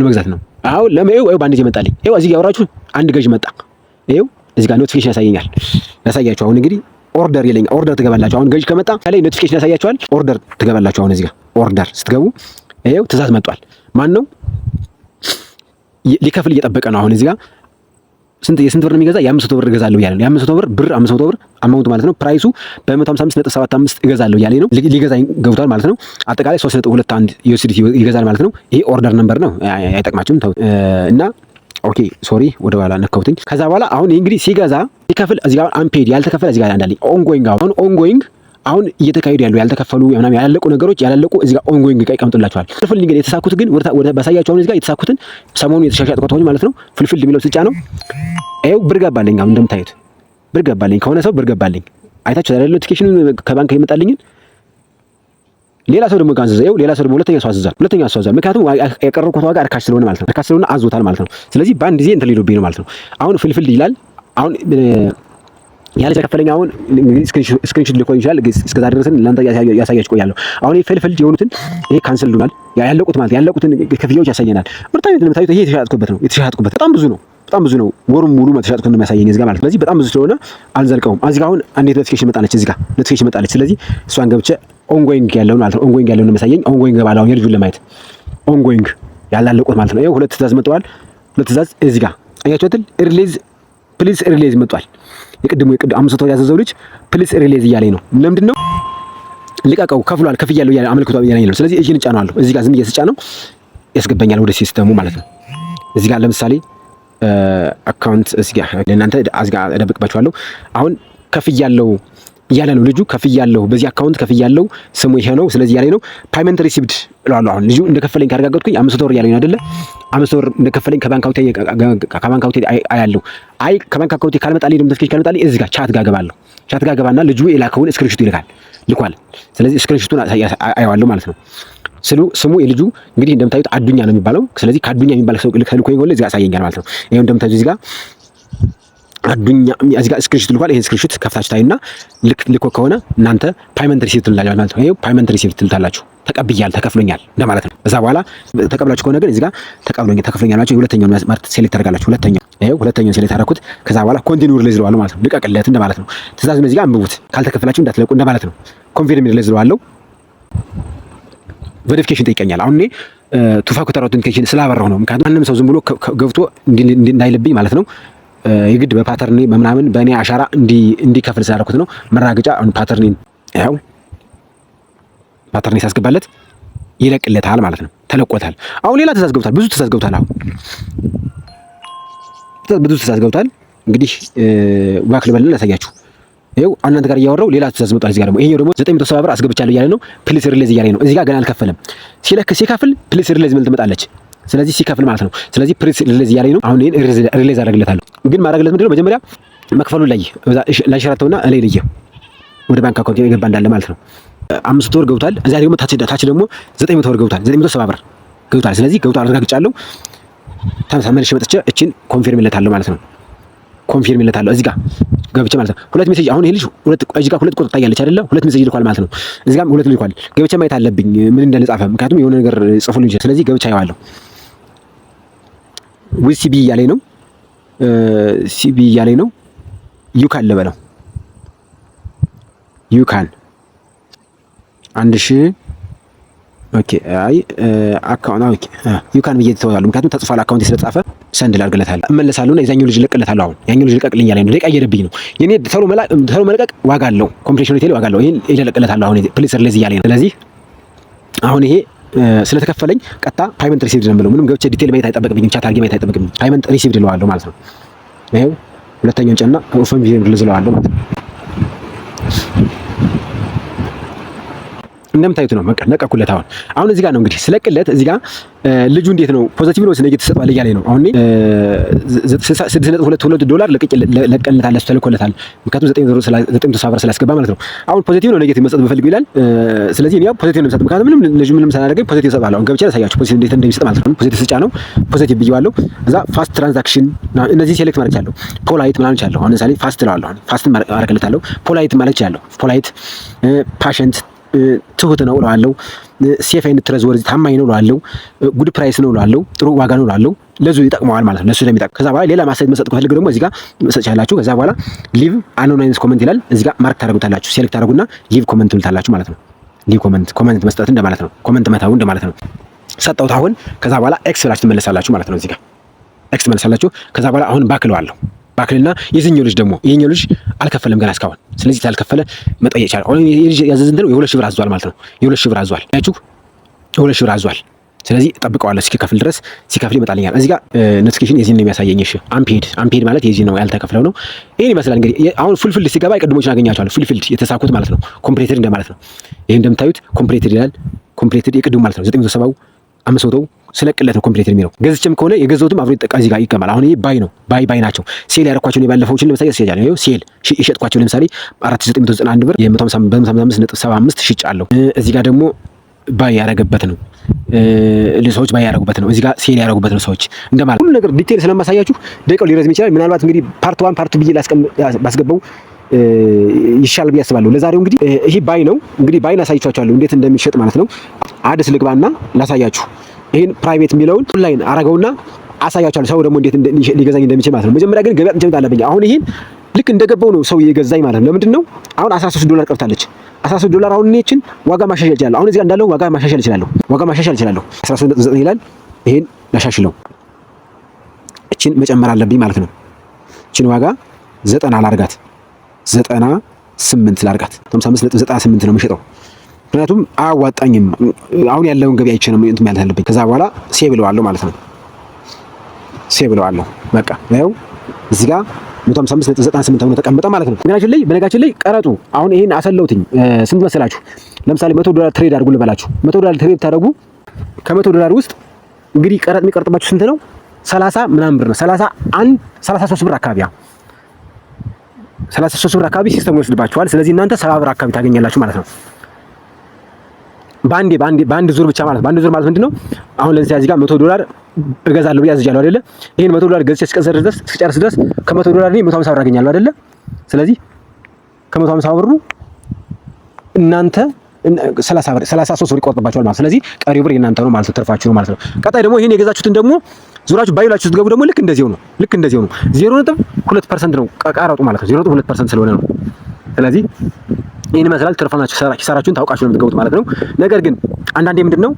ለመግዛት ነው አሁን ለማየው ባንዴ ይመጣልኝ ይሄው እዚህ ጋር ያወራችሁ አንድ ገዥ መጣ ይሄው እዚህ ጋር ኖቲፊኬሽን ያሳየኛል ያሳያችሁ አሁን እንግዲህ ኦርደር ይለኛል ኦርደር ትገባላችሁ አሁን ገዥ ከመጣ ላይ ኖቲፊኬሽን ያሳያችኋል ኦርደር ትገባላችሁ አሁን እዚህ ጋር ኦርደር ስትገቡ ይሄው ትእዛዝ መጥቷል ማን ነው ሊከፍል እየጠበቀ ነው አሁን እዚህ ጋር የስንት ብር ነው የሚገዛ የ500 ብር እገዛለሁ ያለ ነው የ500 ብር 500 ብር አማውንት ማለት ነው ፕራይሱ በ155.75 እገዛለሁ ያለ ነው ሊገዛኝ ገብቷል ማለት ነው አጠቃላይ 3.21 ዩኤስዲ ይገዛል ማለት ነው ይሄ ኦርደር ነምበር ነው አይጠቅማችሁም እና ኦኬ ሶሪ ወደ ኋላ ነካውትኝ ከዛ በኋላ አሁን እንግዲህ ሲገዛ ሲከፍል እዚህ ጋር አንፔድ ያልተከፈለ እዚህ ጋር እንዳለኝ ኦንጎይንግ አሁን እየተካሄዱ ያሉ ያልተከፈሉ ምናምን ያላለቁ ነገሮች እዚህ ጋር ኦንጎይንግ ይቀምጡላችኋል ፍልፍል ግን የተሳኩት ግን ወደ ባሳያችሁ አሁን እዚህ ጋር የተሳኩትን ሰሞኑን የተሻሻጡት ማለት ነው ፍልፍል የሚለው ስልጫ ነው ይሄው ብር ገባልኝ አሁን እንደምታዩት ብር ገባልኝ ከሆነ ሰው ብር ገባልኝ አይታችሁ አይደል ኖቲፊኬሽን ከባንክ ይመጣልኝ ሌላ ሰው ደግሞ ጋንዘዘ ይሄው ሌላ ሰው ደግሞ ሁለተኛ ሰው አዘዛል ምክንያቱም ያቀረብኩት ዋጋ እርካሽ ስለሆነ ማለት ነው እርካሽ ስለሆነ አዞታል ማለት ነው ስለዚህ ባንድ ጊዜ እንትን ሊሉብኝ ነው ማለት ነው አሁን ፍልፍል ይላል አሁን ያለ ተከፈለኝ አሁን እንግዲህ ስክሪንሾት ልኮ ይችላል እስከዛ ድረስን ለአንተ ያሳያችሁ ቆያለሁ አሁን ይሄ ፍልፍል የሆኑትን ይሄ ካንሰል ሆኗል ያለቁት ማለት ያለቁትን ክፍያዎች ያሳየናል ምርታዊት ለምታዩት ይሄ የተሻሻጥኩበት በጣም ብዙ ነው ወሩን ሙሉ ተሻጥኩት ነው የሚያሳየኝ እዚህ ጋር ማለት ስለዚህ በጣም ብዙ ስለሆነ አልዘልቀውም እዚህ ጋር አሁን አንዴት ኖቲፊኬሽን መጣለች እዚህ ጋር ኖቲፊኬሽን መጣለች ስለዚህ እሷን ገብቼ ኦንጎይንግ ያለውን ማለት ነው ኦንጎይንግ ያለውን ነው የሚያሳየኝ ኦንጎይንግ ገባላው የልጁን ለማየት ኦንጎይንግ ያላለቁት ማለት ነው ይሄ ሁለት ትእዛዝ መጥቷል ሁለት ትእዛዝ እዚህ ጋር አያችሁት ፕሊዝ ሪሊዝ መጥቷል የቅድሙ 500 ያዘዘው ልጅ ፕሊዝ ሪሊዝ እያለኝ ነው ለምንድን ነው ልቀቀው ከፍሏል ከፍያለሁ እያለ አመልክቷል እያለኝ ነው ስለዚህ እሺ እንጫናለሁ እዚህ ጋር ዝም እየስጫነው ያስገባኛል ወደ ሲስተሙ ማለት ነው እዚህ ጋር ለምሳሌ አካውንት እዚህ ጋር ለእናንተ እዚህ ጋር እደብቅባችኋለሁ አሁን ከፍያለሁ እያለ ነው ልጁ። ከፍያለሁ፣ በዚህ አካውንት ከፍያለሁ፣ ስሙ ይሄ ነው፣ ስለዚህ እያለኝ ነው። ፓይመንት ሪሲቭድ እለዋለሁ። አሁን ልጁ እንደከፈለኝ ካረጋገጥኩኝ 500 ብር እያለኝ አይደለ? 500 ብር እንደከፈለኝ ከባንክ አካውንቴ አያለሁ። አይ ከባንክ አካውንቴ ካልመጣልኝ ደግሞ ኖቲፊኬሽን ካልመጣልኝ እዚህ ጋር ቻት ጋር ገባለሁ። ቻት ጋር ገባና ልጁ የላከውን ስክሪንሾት ልኳል። ስለዚህ ስክሪንሾቱን አየዋለሁ ማለት ነው። ስሙ የልጁ እንግዲህ እንደምታዩት አዱኛ ነው የሚባለው። ስለዚህ ከአዱኛ የሚባል ሰው ልኮ ይጎል እዚህ ጋር ያሳየኛል ማለት ነው። ይሄው እንደምታዩት እዚህ ጋር አዱኛ እዚህ ጋር ስክሪንሾት ልኳል። ይሄን ስክሪንሾት ከፍታችሁ ታዩና ልኮ ከሆነ እናንተ ፓይመንት ሪሲቭት ትላላችሁ ማለት ነው። ይሄው ፓይመንት ሪሲቭት ትልታላችሁ። ተቀብያል፣ ተከፍሎኛል እንደማለት ነው። እዛ በኋላ ተቀብላችሁ ከሆነ ግን እዚህ ጋር ተከፍሎኛል ናችሁ። የሁለተኛውን ማርት ሴሌክት ታደርጋላችሁ። ሁለተኛውን ሴሌክት አደረኩት። ከዛ በኋላ ኮንቲኒው ሪሊዝ ለዋለሁ ማለት ነው። ልቀቅለት እንደማለት ነው። ትእዛዙን እዚህ ጋር አንብቡት። ካልተከፈላችሁ እንዳትለቁ እንደማለት ነው። ኮንፊርም ሪሊዝ ለዋለሁ። ቬሪፊኬሽን ጠይቀኛል። አሁን እኔ ቱ ፋክተር አውተንቲኬሽን ስላበራሁ ነው። ምክንያቱም ማንም ሰው ዝም ብሎ ገብቶ እንዳይልብኝ ማለት ነው። የግድ በፓተርኔ በምናምን በእኔ አሻራ እንዲከፍል ስላደረኩት ነው። መራገጫ አሁን ፓተርኔን ያው ፓተርኔ ሳስገባለት ይለቅለታል ማለት ነው። ተለቆታል። አሁን ሌላ ትእዛዝ ገብቷል። ብዙ ትእዛዝ ገብቷል። አሁን ብዙ ትእዛዝ ገብቷል። እንግዲህ ዋክ ልበልና ያሳያችሁ። ይኸው እናንተ ጋር እያወራው ሌላ ትእዛዝ መጥቷል። እዚህ ጋር ደግሞ ይሄኛው ደግሞ 970 ብር አስገብቻለሁ እያለ ነው። ፕሊስ ሪሊዝ እያለኝ ነው። እዚህ ጋር ገና አልከፈለም። ሲከፍል ፕሊስ ሪሊዝ ምን ትመጣለች። ስለዚህ ሲከፍል ማለት ነው። ስለዚህ ፕሊስ ሪሊዝ እያለኝ ነው። አሁን ይሄን ሪሊዝ አደርግለታለሁ። ግን ማድረግለት ምንድነው መጀመሪያ መክፈሉን ላይ ላንሸራተውና እላይ ልየ ወደ ባንክ አካውንት የገባ እንዳለ ማለት ነው። 500 ብር ገብቷል። እዛ ደግሞ ታች ደግሞ 900 ብር ገብቷል። 970 ብር ገብቷል። ስለዚህ ገብቷል አረጋግጫለሁ። ተመልሼ መጥቼ እቺን ኮንፊርም ይለታለሁ ማለት ነው። ኮንፊርም ይለታለሁ እዚህ ጋር ገብቼ ማለት ነው። ሁለት ሜሴጅ አሁን ይሄ ልጅ እዚህ ጋር ሁለት ቁጥር ታያለች አይደለ? ሁለት ሜሴጅ ልኳል ማለት ነው። እዚህ ጋር ሁለት ልኳል። ገብቼ ማየት አለብኝ ምን እንደጻፈ፣ ምክንያቱም የሆነ ነገር ጽፎልኝ ይችላል። ስለዚህ ገብቼ አየዋለሁ። ዊዝ ሲቢ እያለኝ ነው። ሲቢ እያለኝ ነው። ዩካን ልበለው። ዩካን 1000 ኦኬ። አይ አካውንት ኦኬ ዩካን ብዬ ተወዋለሁ። ምክንያቱም ተጽፏል አካውንት ስለተጻፈ ሰንድ ላድርግለታለሁ። እመለሳለሁ እና የዛኛው ልጅ ልቀቅለታለሁ። አሁን ያኛው ልጅ ልቀቅልኝ እያለኝ ነው። ደቂቃ እየሄደብኝ ነው። የኔ ቶሎ መልቀቅ ዋጋ አለው። ኮምፕሌሽን ሪቴል ዋጋ አለው። ይሄን ልቀቅለታለሁ አሁን ፕሊስ ሪሊዝ እያለኝ ነው። ስለዚህ አሁን ይሄ ስለተከፈለኝ ቀጥታ ፓይመንት ሪሲቭድ ነው የምለው። ምንም ገብቼ ዲቴል ማየት አይጠበቅብኝም። ቻት አድርጌ ማየት አይጠበቅብኝም። ፓይመንት ሪሲቭድ እለዋለሁ ማለት ነው። ይሄው ሁለተኛውን ጨና ኦፈን ቪዲዮ ሪሊዝ እለዋለሁ ማለት ነው። እንደምታዩት ነው። በቃ ነቀኩለት። አሁን እዚህ ጋር ነው እንግዲህ ስለቅለት እዚህ ጋር ልጁ እንዴት ነው ፖዚቲቭ ነው ስነጌት ተሰጥቷል እያለኝ ነው። አሁን $6.22 ለቀንለታል ተልኮለታል። ምክንያቱም 970 ብር ስላስገባ ማለት ነው። አሁን ፖዚቲቭ ነው ኔጌቲቭ መስጠት በፈልጉ ይላል። ስለዚህ እኔ ያው ፖዚቲቭ ነው መስጠት፣ ምክንያቱም ምንም ሳላደርግ ፖዚቲቭ ሰጣለሁ። አሁን ገብቼ ላሳያችሁ ፖዚቲቭ እንዴት እንደሚሰጥ ማለት ነው። ፖዚቲቭ ስጫ ነው ፖዚቲቭ ብዬዋለሁ። እዛ ፋስት ትራንዛክሽን እነዚህ ሴሌክት ማለት ያለው ፖላይት ምናምን ይቻላል። አሁን ለምሳሌ ፋስት እለዋለሁ። አሁን ፋስት ማረግለታለሁ። ፖላይት ማለት ይቻላል። ፖላይት ፓሽንት ትሁት ነው እለዋለሁ። ሴፍ ኤንድ ትረዝወርዚ ታማኝ ነው እለዋለሁ። ጉድ ፕራይስ ነው እለዋለሁ። ጥሩ ዋጋ ነው እለዋለሁ። ለዙ ይጠቅመዋል ማለት ነው። ለሱ ስለሚጠቅም ከዛ በኋላ ሌላ ማስተያየት መስጠት ከፈልግ ደግሞ እዚህ ጋር መስጠቻላችሁ። ከዛ በኋላ ሊቭ አኖናይምስ ኮሜንት ይላል። እዚህ ጋር ማርክ ታደርጉታላችሁ። ሴሌክት ታደርጉና ሊቭ ኮሜንት ትሉታላችሁ ማለት ነው። ሊቭ ኮሜንት መስጠት እንደማለት ነው። ኮሜንት መታው እንደማለት ነው። ሰጠሁት አሁን። ከዛ በኋላ ኤክስ ብላችሁ ትመለሳላችሁ ማለት ነው። እዚህ ጋር ኤክስ ትመለሳላችሁ። ከዛ በኋላ አሁን ባክ እለዋለሁ። ባክልና የዚህኛው ልጅ ደግሞ ይሄኛው ልጅ አልከፈለም ገና እስካሁን። ስለዚህ ታልከፈለ መጠየቅ ይችላል። አሁን የልጅ ያዘዝን ነው የ2 ሺህ ብር አዟል ማለት ነው። የ2 ሺህ ብር አዟል። ያችሁ የ2 ሺህ ብር አዟል። ስለዚህ ጠብቀዋለሁ እስኪከፍል ድረስ። ሲከፍል ይመጣልኛል። እዚህ ጋር ኖቲፊኬሽን የዚህ ነው የሚያሳየኝ። እሺ አንፔድ ማለት የዚህ ነው ያልተከፈለው ነው። ይሄን ይመስላል እንግዲህ። አሁን ፉልፊልድ ሲገባ የቀድሞችን አገኛቸዋለሁ። ፉልፊልድ የተሳኩት ማለት ነው። ኮምፕሊትድ እንደማለት ነው። ይሄ እንደምታዩት ኮምፕሊትድ ይላል። ኮምፕሊትድ የቅድሙ ማለት ነው። 970 500 ስለቅለት ነው ኮምፕሊትድ የሚለው። ገዝቼም ከሆነ የገዛሁትም አብሮ ይጠቃ እዚህ ጋር ይቀማል። አሁን ይሄ ባይ ነው። ባይ ናቸው። ሴል ያደረኳቸው የባለፈዎችን ለምሳሌ ያስያጃለሁ። ይሄው ሴል የሸጥኳቸው ለምሳሌ 4991 ብር የ155.75 ሽጫለሁ። እዚህ ጋር ደግሞ ባይ ያደረገበት ነው። ለሰዎች ባይ ያደረጉበት ነው። እዚህ ጋር ሴል ያደረጉበት ነው ሰዎች እንደማለት። ሁሉ ነገር ዲቴል ስለማሳያችሁ ደቂቃው ሊረዝም ይችላል። ምናልባት እንግዲህ ፓርት 1 ፓርት 2 ብዬ ባስገባው ይሻላል ብዬ አስባለሁ። ለዛሬው እንግዲህ ይሄ ባይ ነው። እንግዲህ ባይን አሳይቻችኋለሁ እንዴት እንደሚሸጥ ማለት ነው። አድስ ልግባና ላሳያችሁ። ይሄን ፕራይቬት የሚለውን ኦንላይን አረጋውና አሳያችኋለሁ። ሰው ደግሞ እንዴት ሊገዛኝ እንደሚችል ማለት ነው። መጀመሪያ ግን ገበያ ጥንቸት አለብኝ። አሁን ይሄን ልክ እንደገባው ነው ሰው የገዛኝ ማለት ነው። ለምንድን ነው አሁን $13 ቀርታለች። $13 አሁን እኔችን ዋጋ ማሻሻል ይችላል። አሁን እዚህ ጋር እንዳለው ዋጋ ማሻሻል ይችላል። 13.9 ይላል። ይሄን ላሻሽለው። እቺን መጨመር አለብኝ ማለት ነው። እቺን ዋጋ 90 ላርጋት፣ 98 ላርጋት። 55.98 ነው የሚሸጠው። ምክንያቱም አያዋጣኝም። አሁን ያለውን ገበያ አይቼ ነው እንትን ማለት አለብኝ። ከዛ በኋላ ሴቭ እለዋለሁ ማለት ነው። ሴቭ እለዋለሁ። በቃ ያው እዚህ ጋር 155.98 ሆኖ ተቀመጠ ማለት ነው። በነገራችን ላይ ቀረጡ አሁን ይሄን አሰለውትኝ ስንት መሰላችሁ? ለምሳሌ $100 ትሬድ አድርጉ ልበላችሁ። $100 ትሬድ ታደርጉ ከ$100 ውስጥ እንግዲህ ቀረጥ የሚቀርጥባችሁ ስንት ነው? 30 ምናምን ብር ነው። 33 ብር አካባቢ 33 ብር አካባቢ ሲስተም ይወስድባችኋል። ስለዚህ እናንተ 70 ብር አካባቢ ታገኛላችሁ ማለት ነው። በአንድ ዙር ብቻ ማለት በአንድ ዙር ማለት ምንድነው? አሁን ለዚህ እዚህ ጋር $100 እገዛለሁ ብዬ አዝጃለሁ አይደለ? ይሄን $100 ገዝቼ ስጨርስ ድረስ ከ$100 እኔ 150 ብር አገኛለሁ አይደለ? ስለዚህ ከ150 ብሩ እናንተ 33 ብር ይቆርጥባችኋል ማለት። ስለዚህ ቀሪው ብር የእናንተ ነው ማለት ነው፣ ትርፋችሁ ነው ማለት ነው። ቀጣይ ደግሞ ይሄን የገዛችሁትን ደግሞ ዙራችሁ ባይላችሁ ስትገቡ ደግሞ ልክ እንደዚሁ ነው 0.2% ነው ቀረጡ ማለት ነው። 0.2% ስለሆነ ነው። ስለዚህ ይሄን መስላል ትርፋናችሁ ኪሳራችሁን ታውቃችሁ ነው የምትገቡት ማለት ነው። ነገር ግን አንዳንዴ ምንድነው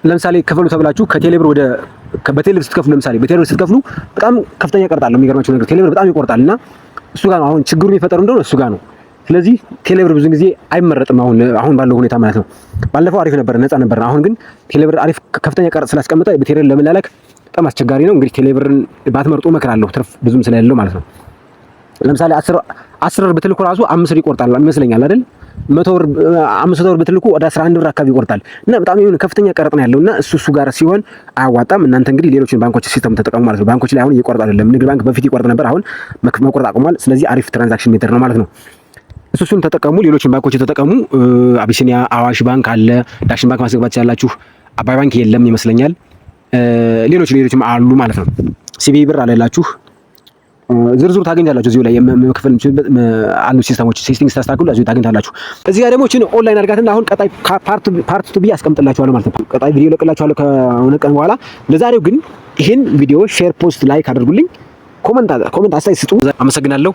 ለምሳሌ ክፈሉ ተብላችሁ ከቴሌብር ወደ በቴሌብር ስትከፍሉ ለምሳሌ በቴሌብር ስትከፍሉ በጣም ከፍተኛ ይቆርጣል። የሚገርማችሁ ነገር ቴሌብር በጣም ይቆርጣልና እሱ ጋር ነው አሁን ችግሩ የሚፈጠሩ እንደሆነ እሱ ጋር ነው። ስለዚህ ቴሌብር ብዙ ጊዜ አይመረጥም አሁን ባለው ሁኔታ ማለት ነው። ባለፈው አሪፍ ነበር፣ ነፃ ነበር። አሁን ግን ቴሌብር አሪፍ ከፍተኛ ቀረጥ ስላስቀመጠ በቴሌብር ለመላላክ በጣም አስቸጋሪ ነው። እንግዲህ ቴሌብርን ባትመርጡ እመክራለሁ፣ ትርፍ ብዙም ስለሌለው ማለት ነው። ለምሳሌ 10 ብር ብትልኩ ራሱ 5 ብር ይቆርጣል ይመስለኛል አይደል? 500 ብር ብትልኩ ወደ 11 ብር አካባቢ ይቆርጣል እና በጣም የሆነ ከፍተኛ ቀረጥ ነው ያለውና እሱ ጋር ሲሆን አያዋጣም። እናንተ እንግዲህ ሌሎችን ባንኮች ሲስተም ተጠቀሙ ማለት ነው። ባንኮች ላይ አሁን እየቆረጠ አይደለም። ንግድ ባንክ በፊት ይቆርጥ ነበር፣ አሁን መቆረጥ አቁሟል። ስለዚህ አሪፍ ትራንዛክሽን ሜተድ ነው ማለት ነው። እሱን ተጠቀሙ። ሌሎችን ባንኮች ተጠቀሙ። አቢሲኒያ፣ አዋሽ ባንክ አለ፣ ዳሽን ባንክ ማስገባት ያላችሁ፣ አባይ ባንክ የለም ይመስለኛል። ሌሎችም አሉ ማለት ነው። ሲቢ ብር አለላችሁ። ዝርዝሩ ታገኛላችሁ እዚሁ ላይ የመክፈል አሉ ሲስተሞች ሴቲንግስ ታስተካክሉ እዚሁ ታገኛላችሁ። እዚህ ጋር ደግሞ እቺን ኦንላይን አድርጋትና አሁን ቀጣይ ፓርት 2 ብዬ አስቀምጥላችኋለሁ ማለት ነው። ቀጣይ ቪዲዮ ለቅላችኋለሁ ከሆነ ቀን በኋላ። ለዛሬው ግን ይሄን ቪዲዮ ሼር፣ ፖስት፣ ላይክ አድርጉልኝ። ኮሜንት አስተያየት ስጡ። አመሰግናለሁ።